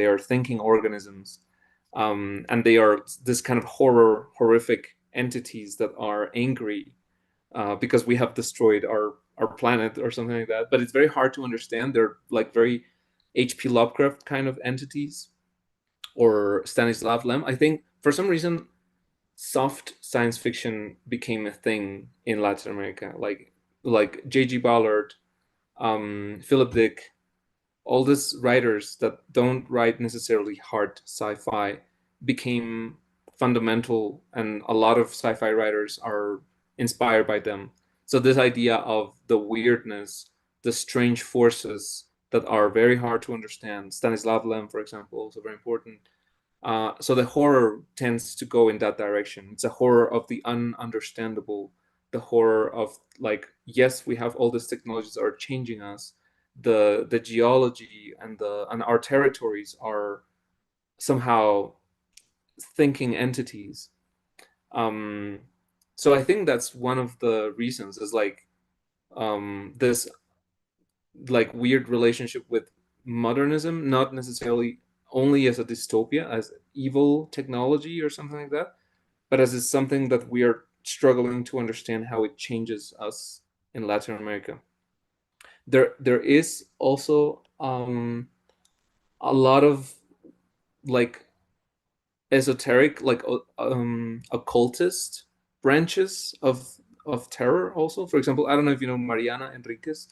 are thinking organisms. And they are this kind of horrific entities that are angry because we have destroyed our planet or something like that. But it's very hard to understand. They're like very H.P. Lovecraft kind of entities, or Stanislav Lem. I think for some reason, soft science fiction became a thing in Latin America. Like J.G. Ballard, Philip Dick, all these writers that don't write necessarily hard sci-fi became fundamental, and a lot of sci-fi writers are inspired by them. So this idea of the weirdness, the strange forces that are very hard to understand. Stanislav Lem, for example, also very important. So the horror tends to go in that direction. It's a horror of the ununderstandable, the horror of like, yes, we have all these technologies that are changing us. The geology and our territories are somehow thinking entities. So I think that's one of the reasons, is like this like weird relationship with modernism, not necessarily only as a dystopia, as evil technology or something like that, but as it's something that we are struggling to understand how it changes us in Latin America. There is also a lot of like esoteric, like occultist branches of terror also. For example, I don't know if you know Mariana Enriquez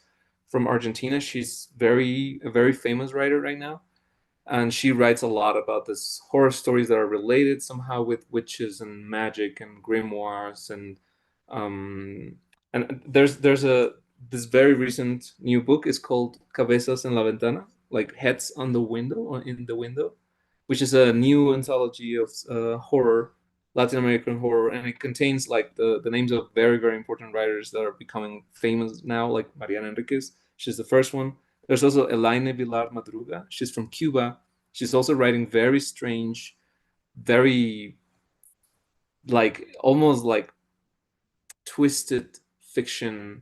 from Argentina. She's a very famous writer right now, and she writes a lot about this horror stories that are related somehow with witches and magic and grimoires, and there's this very recent new book is called Cabezas en la Ventana, like heads on the window, or in the window, which is a new anthology of horror, Latin American horror, and it contains like the names of very, very important writers that are becoming famous now, like Mariana Enriquez. She's the first one. There's also Elaine Vilar Madruga. She's from Cuba. She's also writing very strange, very like almost like twisted fiction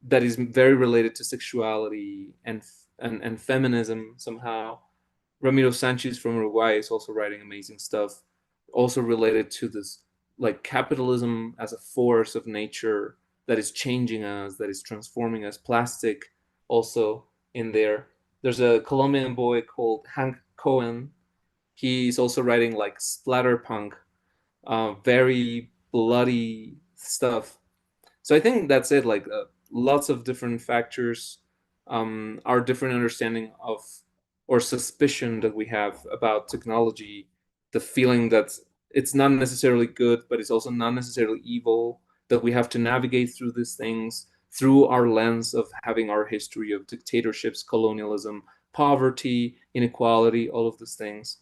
that is very related to sexuality and feminism somehow. Ramiro Sanchez from Uruguay is also writing amazing stuff, also related to this like capitalism as a force of nature that is changing us, that is transforming us. Plastic also in there. There's a Colombian boy called Hank Cohen. He's also writing like splatterpunk, very bloody stuff. So I think that's it. Like lots of different factors, our different understanding of or suspicion that we have about technology, the feeling that it's not necessarily good, but it's also not necessarily evil, that we have to navigate through these things through our lens of having our history of dictatorships, colonialism, poverty, inequality, all of these things.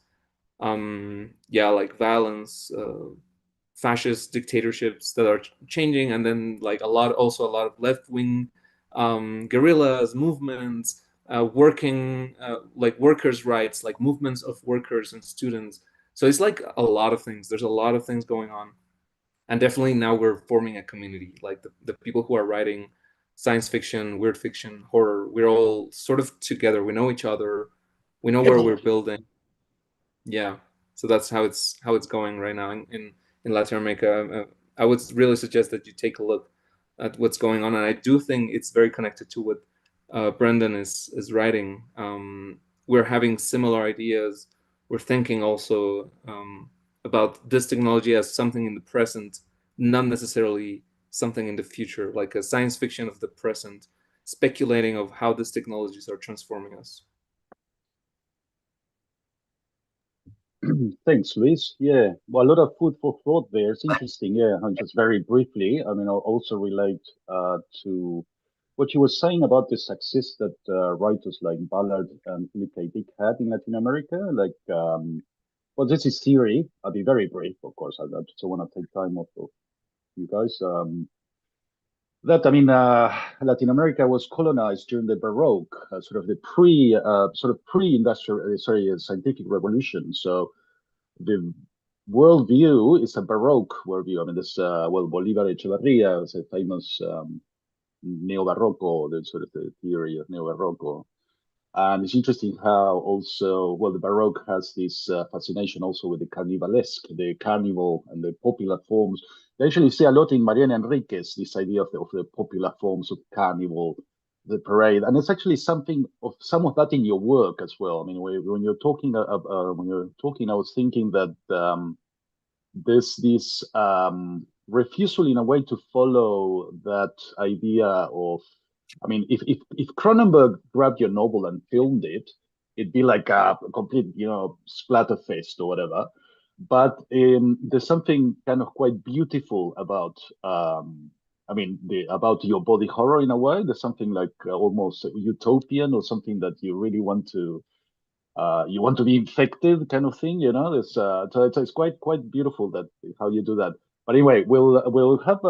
Yeah, like violence, fascist dictatorships that are changing, and then like a lot of left-wing guerrillas movements, working like workers' rights, like movements of workers and students. So it's like a lot of things. There's a lot of things going on, and definitely now we're forming a community. Like the people who are writing science fiction, weird fiction, horror, we're all sort of together. We know each other. We know where we're building. Yeah, so that's how it's going right now in Latin America. I would really suggest that you take a look at what's going on, and I do think it's very connected to what Brendan is writing. We're having similar ideas. We're thinking also about this technology as something in the present, not necessarily something in the future, like a science fiction of the present, speculating of how these technologies are transforming us. Thanks, Luis. Yeah, well, a lot of food for thought there. It's interesting. Yeah, and just very briefly, I mean, I'll also relate to what you were saying about the success that writers like Ballard and Philip K. Dick had in Latin America. Like, well, this is theory. I'll be very brief, of course. I just don't want to take time off of you guys. That I mean, Latin America was colonized during the Baroque, sort of the pre-industrial, scientific revolution. So the worldview is a Baroque worldview. I mean, this well, Bolivar Echeverria is a famous neo-Barroco, the sort of the theory of neo-Barroco. And it's interesting how also, well, the Baroque has this fascination also with the carnivalesque, the carnival and the popular forms. They actually see a lot in Mariana Enriquez, this idea of the popular forms of carnival, the parade. And it's actually some of that in your work as well. I mean, when you're talking, I was thinking that there's this refusal in a way to follow that idea of, I mean, if Cronenberg grabbed your novel and filmed it, it'd be like a complete, splatterfest or whatever. but there's something kind of quite beautiful about I mean, about your body horror in a way. There's something like almost utopian, or something that you really want to be infected, kind of thing. There's so it's quite beautiful that how you do that. But anyway, we'll have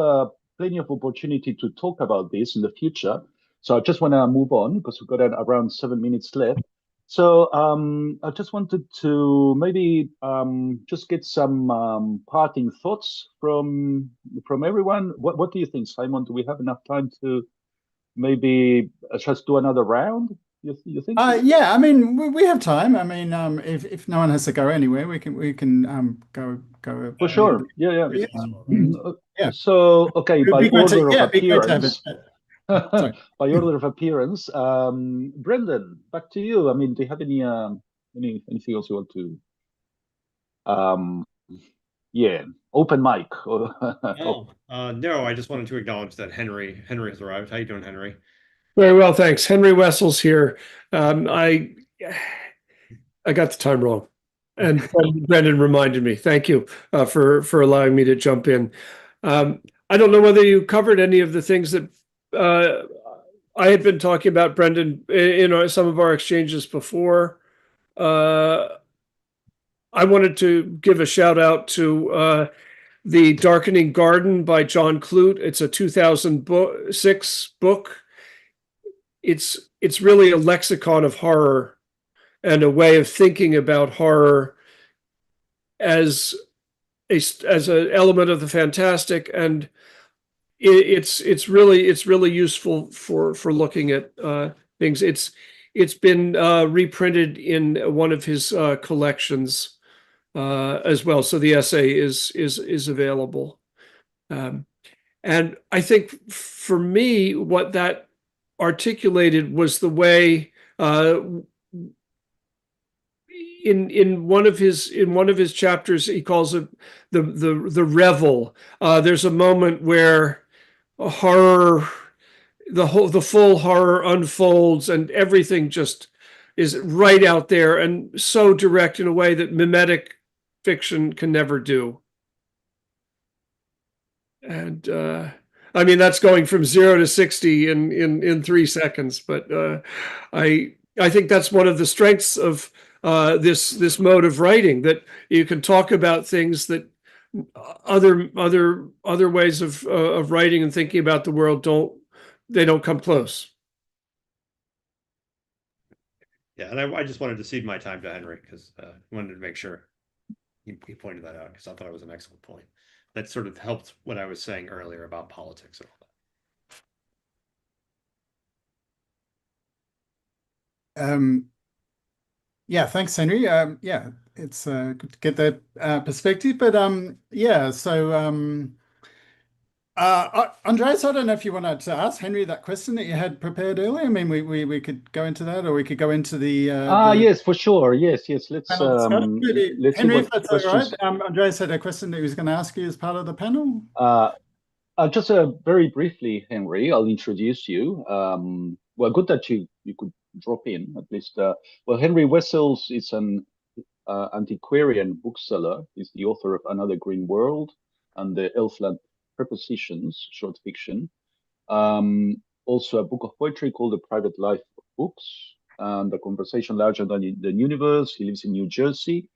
plenty of opportunity to talk about this in the future. So I just want to move on because we've got around 7 minutes left. So I just wanted to maybe just get some parting thoughts from everyone. What do you think, Simon? Do we have enough time to maybe just do another round? You think? Yeah, I mean, we have time. I mean, if no one has to go anywhere, we can go. For sure. Yeah. Yeah. So okay, It'd by be great to, order of yeah, it'd be great to have appearance. Sorry. By order of appearance, Brendan, back to you. I mean, do you have anything else you want to? Yeah, open mic. No, I just wanted to acknowledge that Henry has arrived. How you doing, Henry? Very well, thanks. Henry Wessels here. I got the time wrong, and Brendan reminded me. Thank you for allowing me to jump in. I don't know whether you covered any of the things that I had been talking about, Brendan, in some of our exchanges before. I wanted to give a shout out to The Darkening Garden by John Clute. It's a 2006 book. It's really a lexicon of horror and a way of thinking about horror as an element of the fantastic, and it's really useful for looking at things. It's been reprinted in one of his collections as well, so the essay is available. And I think for me, what that articulated was the way in one of his chapters he calls it the revel. There's a moment where horror, the full horror unfolds, and everything just is right out there and so direct in a way that mimetic fiction can never do. And I mean, that's going from 0 to 60 in 3 seconds. But I think that's one of the strengths of this mode of writing, that you can talk about things that other ways of writing and thinking about the world don't come close. Yeah, and I just wanted to cede my time to Henry because I wanted to make sure he pointed that out because I thought it was an excellent point. That sort of helped what I was saying earlier about politics and all that. Yeah, thanks, Henry. Yeah, it's good to get that perspective. But yeah, so Andreas, I don't know if you wanted to ask Henry that question that you had prepared earlier. I mean, we could go into that, or we could go into the yes, for sure. Yes. Let's panel discussion. let's see Henry, what if that's questions. all right. Andreas had a question that he was going to ask you as part of the panel. Just very briefly, Henry, I'll introduce you. Well, good that you could drop in at least. Well, Henry Wessels is an antiquarian bookseller. He's the author of Another Green World and the Elfland Prepositions short fiction. Also a book of poetry called The Private Life of Books, and A Conversation Larger Than the Universe. He lives in New Jersey.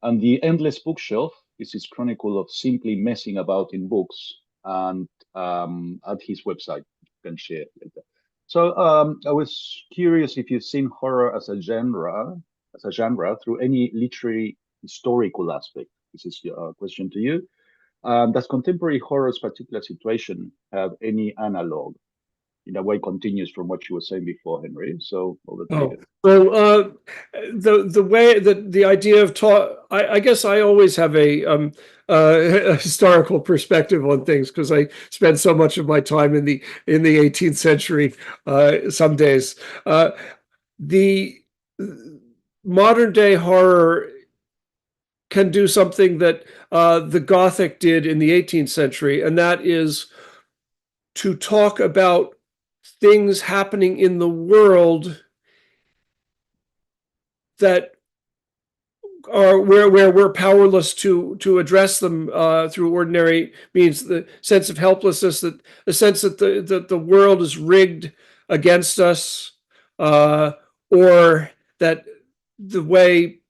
And The Endless Bookshelf is his chronicle of simply messing about in books, and at his website, you can share it later. So I was curious if you've seen horror as a genre through any literary historical aspect. This is a question to you. Does contemporary horror's particular situation have any analog? In a way, continues from what you were saying before, Henry. So over to you. Well, the way that the idea of I guess I always have a historical perspective on things because I spend so much of my time in the 18th century. Some days, the modern day horror can do something that the Gothic did in the 18th century, and that is to talk about things happening in the world that are where we're powerless to address them through ordinary means. The sense of helplessness, that the sense that the world is rigged against us, or that the way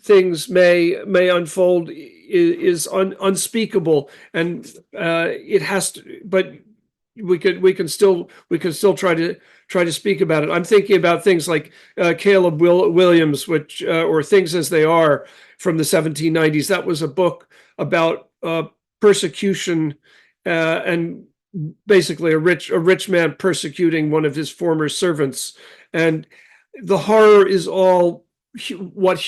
things may unfold is unspeakable, and it has to. But we can still try to speak about it. I'm thinking about things like Caleb Williams, which or Things as They Are from the 1790s. That was a book about persecution, and basically a rich man persecuting one of his former servants, and the horror is all what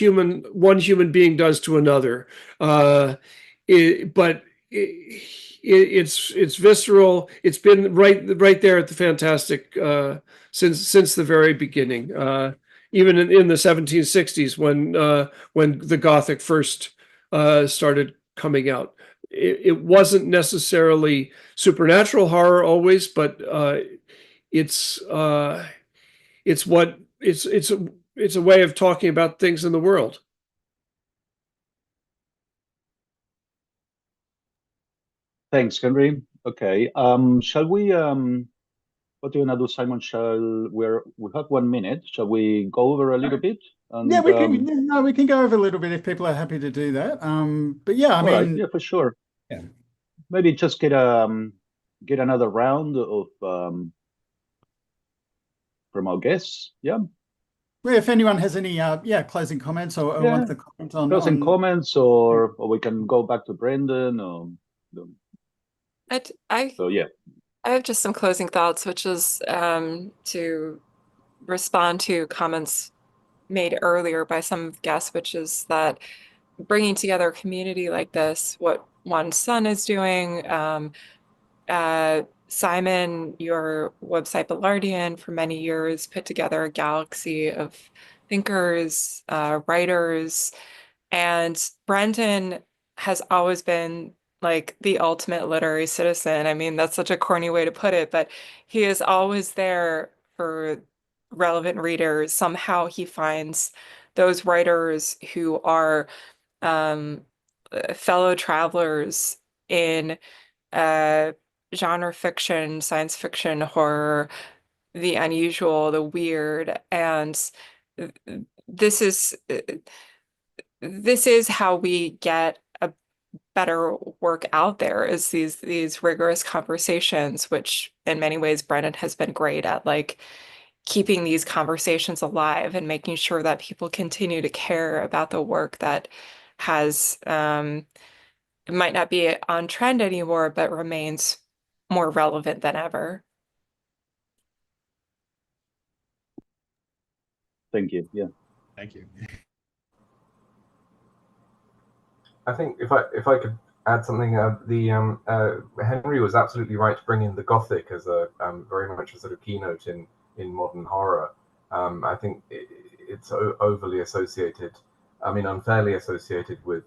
one human being does to another. But it's visceral. It's been right there at the Fantastic since the very beginning. Even in the 1760s, when the Gothic first started coming out, it wasn't necessarily supernatural horror always, but it's a way of talking about things in the world. Thanks, Henry. Okay. Shall we? What do you want to do, Simon? We have 1 minute. Shall we go over a little bit? And, Yeah, we can. No, we can go over a little bit if people are happy to do that. But yeah, I all right, mean, yeah, for sure. Yeah. Maybe just get another round of from our guests. Yeah. well, if anyone has any closing comments or Yeah. wants to comment on Closing comments, or we can go back to Brendan. Or so yeah. I have just some closing thoughts, which is to respond to comments made earlier by some guests, which is that bringing together a community like this, what One Sun is doing, Simon, your website Ballardian for many years put together a galaxy of thinkers, writers, and Brendan has always been like the ultimate literary citizen. I mean, that's such a corny way to put it, but he is always there for relevant readers. Somehow he finds those writers who are fellow travelers in genre fiction, science fiction, horror, the unusual, the weird, and this is this is how we get a better work out there, is these rigorous conversations, which in many ways Brendan has been great at, like keeping these conversations alive and making sure that people continue to care about the work that has it might not be on trend anymore, but remains more relevant than ever. Thank you. Yeah. Thank you. I think if I could add something, Henry was absolutely right to bring in the Gothic as a very much a sort of keynote in modern horror. I think it's overly associated, I mean, unfairly associated with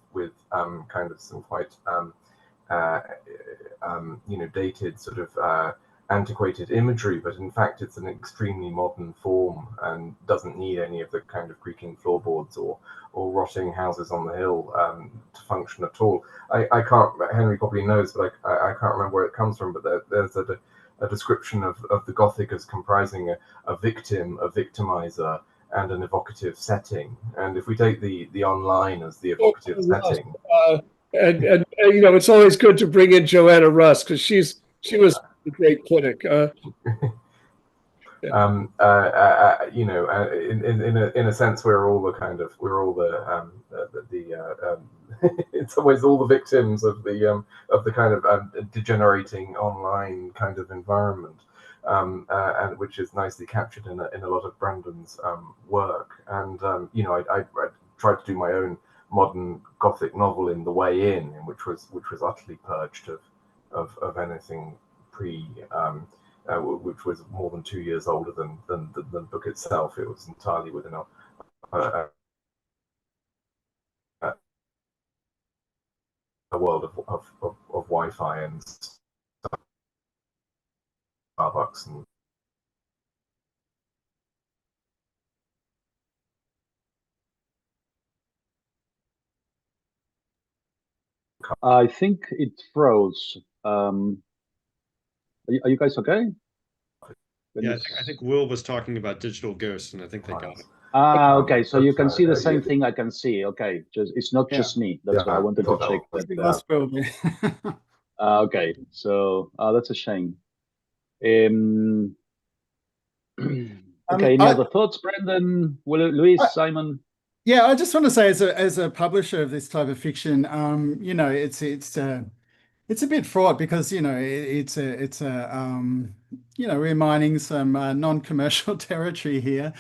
kind of some quite dated sort of antiquated imagery, but in fact it's an extremely modern form and doesn't need any of the kind of creaking floorboards or rotting houses on the hill to function at all. I can't, Henry probably knows, but I can't remember where it comes from, but there's a description of the Gothic as comprising a victim, a victimizer, and an evocative setting. And if we take the online as the evocative setting, and it's always good to bring in Joanna Russ, because she was a great critic. in a sense, we're all in some ways all the victims of the kind of degenerating online kind of environment, and which is nicely captured in a lot of Brendan's work. And I tried to do my own modern Gothic novel in The Way In, which was utterly purged of anything which was more than 2 years older than the book itself. It was entirely within a world of Wi-Fi and Starbucks and I think it froze. Are you guys okay? Yeah, I think Will was talking about digital ghosts, and I think they got it. Okay. So you can see the same yeah. thing I can see. Okay, it's not Yeah. just me. That's why I wanted to check I think that. lost Will there. Okay, so that's a shame. Um, okay, any other thoughts, Brendan, Luis, Simon? Yeah, I just want to say, as a publisher of this type of fiction, you know, it's a bit fraught because you know it's a you know, we're mining some non-commercial territory here,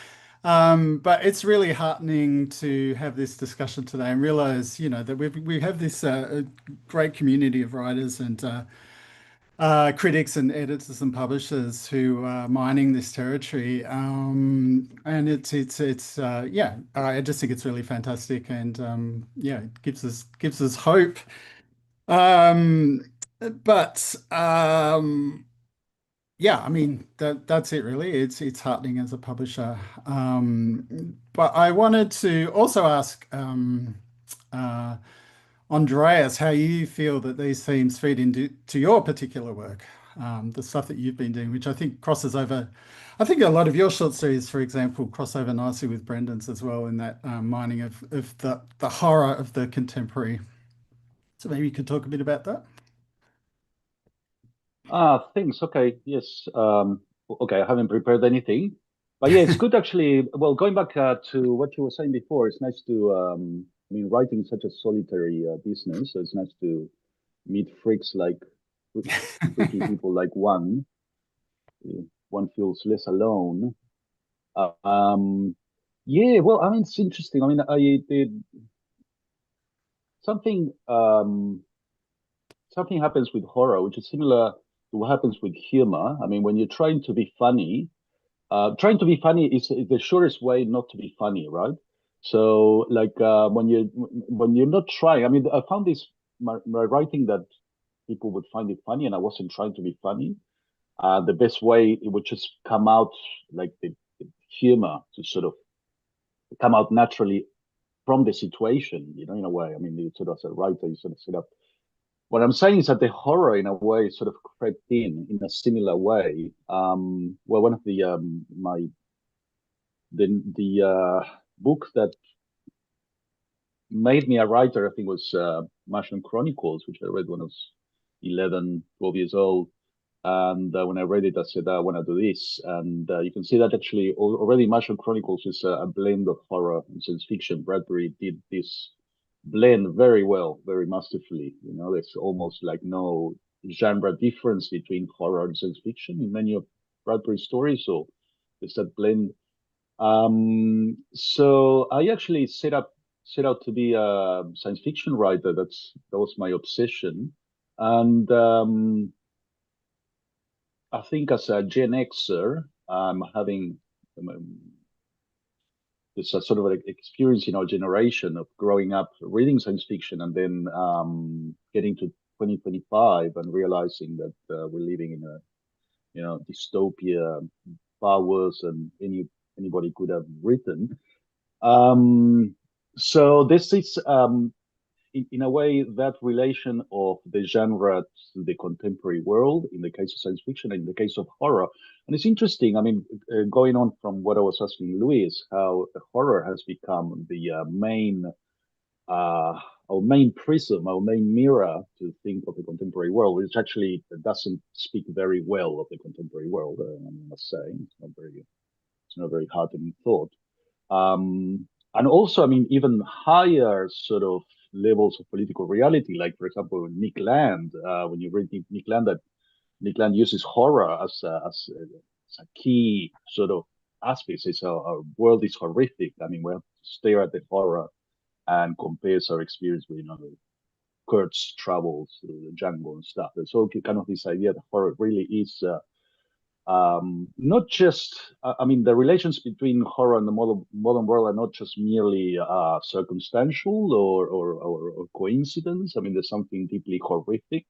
but it's really heartening to have this discussion today and realize, you know, that we have this great community of writers and critics and editors and publishers who are mining this territory, and it's yeah, I just think it's really fantastic, and yeah, it gives us hope. Um, but yeah, I mean that's it really. It's heartening as a publisher. But I wanted to also ask uh, Andreas how you feel that these themes feed into your particular work, the stuff that you've been doing, which I think crosses over. I think a lot of your short stories, for example, cross over nicely with Brendan's as well in that mining of the horror of the contemporary. So maybe you could talk a bit about that. Thanks. Okay, yes. Okay, I haven't prepared anything, but yeah, it's good actually. Well, going back to what you were saying before, it's nice to. I mean, writing is such a solitary business, so it's nice to meet freaks like freaky people like one. One feels less alone. Yeah, well, I mean, it's interesting. I mean, I did something. Something happens with horror, which is similar to what happens with humor. I mean, when you're trying to be funny, trying to be funny is the surest way not to be funny, right? So, like when you're not trying, I mean, I found this my writing that people would find it funny, and I wasn't trying to be funny. The best way it would just come out like the humor to sort of come out naturally from the situation, you know, in a way. I mean, you sort of as a writer, you sort of set up. What I'm saying is that the horror, in a way, sort of crept in a similar way. Well, one of the book that made me a writer, I think, was Martian Chronicles, which I read when I was 11, 12 years old. And when I read it, I said, I want to do this. And you can see that actually already Martian Chronicles is a blend of horror and science fiction. Bradbury did this blend very well, very masterfully. You know, there's almost like no genre difference between horror and science fiction in many of Bradbury's stories. So there's that blend. So I actually set out to be a science fiction writer. That was my obsession. And I think as a Gen Xer, I'm having this sort of like experience in our generation of growing up reading science fiction and then getting to 2025 and realizing that we're living in a, you know, dystopia far worse than anybody could have written. So this is in a way, that relation of the genre to the contemporary world, in the case of science fiction, and in the case of horror. And it's interesting, I mean, going on from what I was asking Luis, how horror has become the our main prism, our main mirror to think of the contemporary world, which actually doesn't speak very well of the contemporary world, I must say. It's not very heartening thought. And also, I mean, even higher sort of levels of political reality, like, for example, Nick Land, when you read Nick Land, that Nick Land uses horror as a key sort of aspect. It's our world is horrific. I mean, we have to stare at the horror and compares our experience with, you know, Kurt's travels through the jungle and stuff. There's all kind of this idea that horror really is not just, I mean, the relations between horror and the modern world are not just merely circumstantial or coincidence. I mean, there's something deeply horrific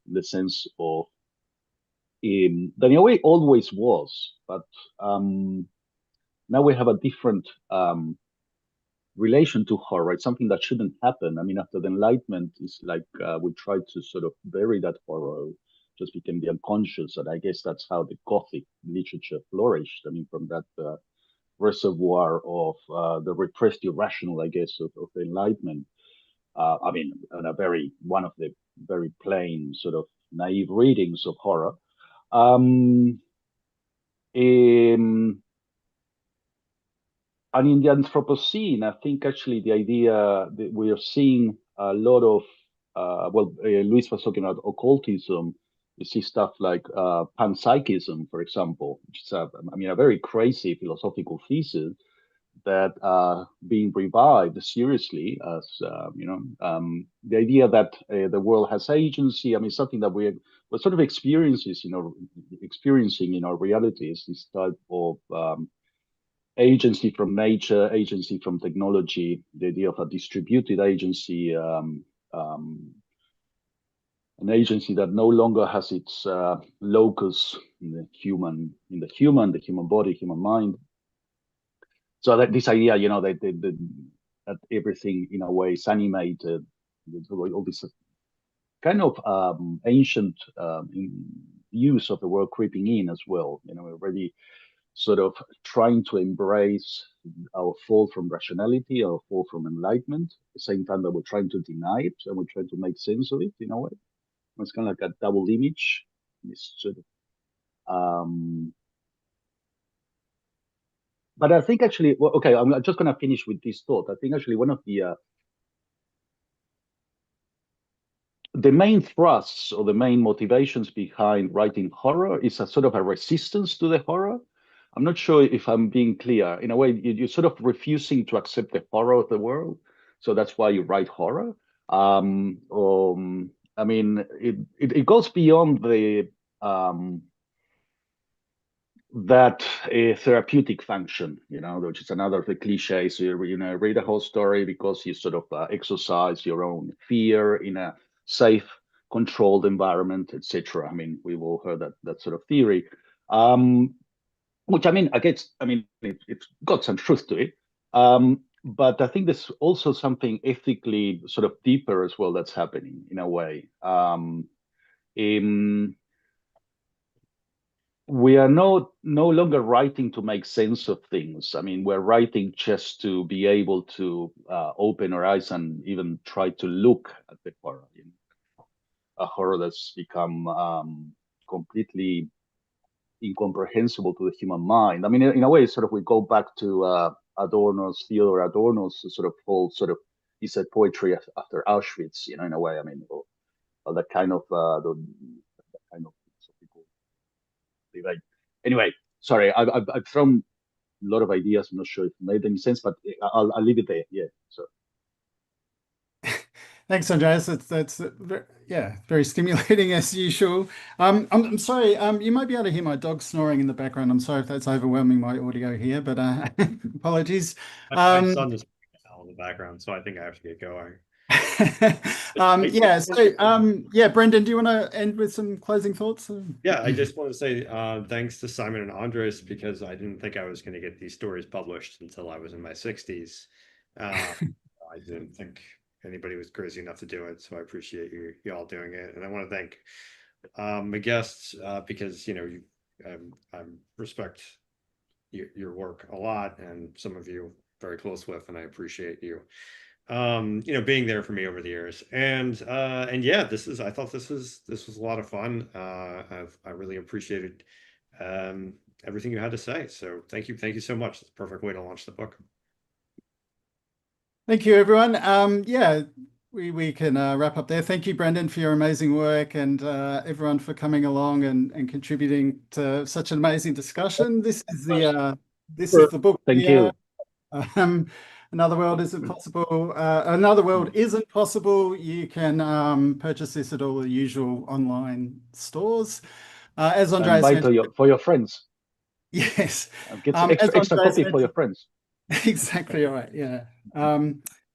in the sense of that in a way always was, but now we have a different relation to horror. It's something that shouldn't happen. I mean, after the Enlightenment, it's like we tried to sort of bury that horror, just became the unconscious, and I guess that's how the Gothic literature flourished. I mean, from that reservoir of the repressed irrational, I guess, of the Enlightenment. I mean, and one of the very plain sort of naive readings of horror. And in the Anthropocene, I think actually the idea that we are seeing a lot of, Luis was talking about occultism. You see stuff like panpsychism, for example, which is a very crazy philosophical thesis that being revived seriously as the idea that the world has agency. I mean, something that we're sort of experiencing in our realities, this type of agency from nature, agency from technology, the idea of a distributed agency, an agency that no longer has its locus in the human body, human mind. So that this idea, that everything in a way is animated, all this kind of ancient use of the word creeping in as well. Already sort of trying to embrace our fall from rationality, our fall from enlightenment, at the same time that we're trying to deny it and we're trying to make sense of it in a way. It's kind of like a double image. This sort of, but I think actually, okay, I'm just going to finish with this thought. I think actually one of the main thrusts or the main motivations behind writing horror is a sort of a resistance to the horror. I'm not sure if I'm being clear. In a way, you're sort of refusing to accept the horror of the world. So that's why you write horror. I mean, it goes beyond the that therapeutic function, which is another of the cliches. So you read a whole story because you sort of exercise your own fear in a safe, controlled environment, etc. I mean, we've all heard that sort of theory. Which I mean, I guess, it's got some truth to it. But I think there's also something ethically sort of deeper as well that's happening in a way. We are no longer writing to make sense of things. I mean, we're writing just to be able to open our eyes and even try to look at the horror. A horror that's become completely incomprehensible to the human mind. I mean, in a way, sort of we go back to Theodor Adorno's sort of whole sort of, he said poetry after Auschwitz, in a way. I mean, or that kind of debate. Anyway, sorry, I've thrown a lot of ideas. I'm not sure if it made any sense, but I'll leave it there. Yeah. So. Thanks, Andreas. That's very stimulating as usual. I'm sorry. You might be able to hear my dog snoring in the background. I'm sorry if that's overwhelming my audio here, but apologies. My son is in the background, so I think I have to get going. Brendan, do you want to end with some closing thoughts? Yeah, I just want to say thanks to Simon and Andres, because I didn't think I was going to get these stories published until I was in my 60s. I didn't think anybody was crazy enough to do it, so I appreciate you all doing it. And I want to thank my guests because I respect your work a lot, and some of you very close with, and I appreciate you being there for me over the years. And yeah, I thought this was a lot of fun. I really appreciated everything you had to say. So thank you so much. It's a perfect way to launch the book. Thank you, everyone. We can wrap up there. Thank you, Brendan, for your amazing work, and everyone for coming along and contributing to such an amazing discussion. This is the book. Thank you. Another World Isn't Possible. Another World Isn't Possible. You can purchase this at all the usual online stores. As Andreas mentioned, for your friends. Yes. Get some extra copy for your friends. Exactly right. Yeah.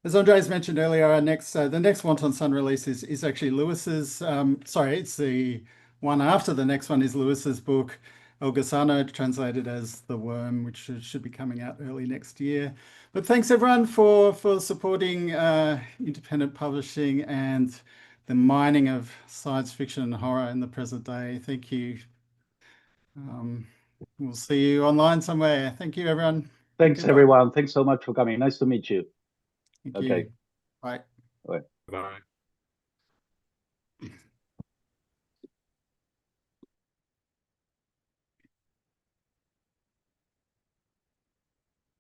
As Andreas mentioned earlier, the next Wanton Sun release is actually Lewis's. It's the one after the next one is Lewis's book, El Gusano, translated as The Worm, which should be coming out early next year. But thanks everyone for supporting independent publishing and the mining of science fiction and horror in the present day. Thank you. We'll see you online somewhere. Thank you, everyone. Thanks, Goodbye. everyone. Thanks so much for coming. Nice to meet you. Thank Okay. you. Bye. Bye. Bye.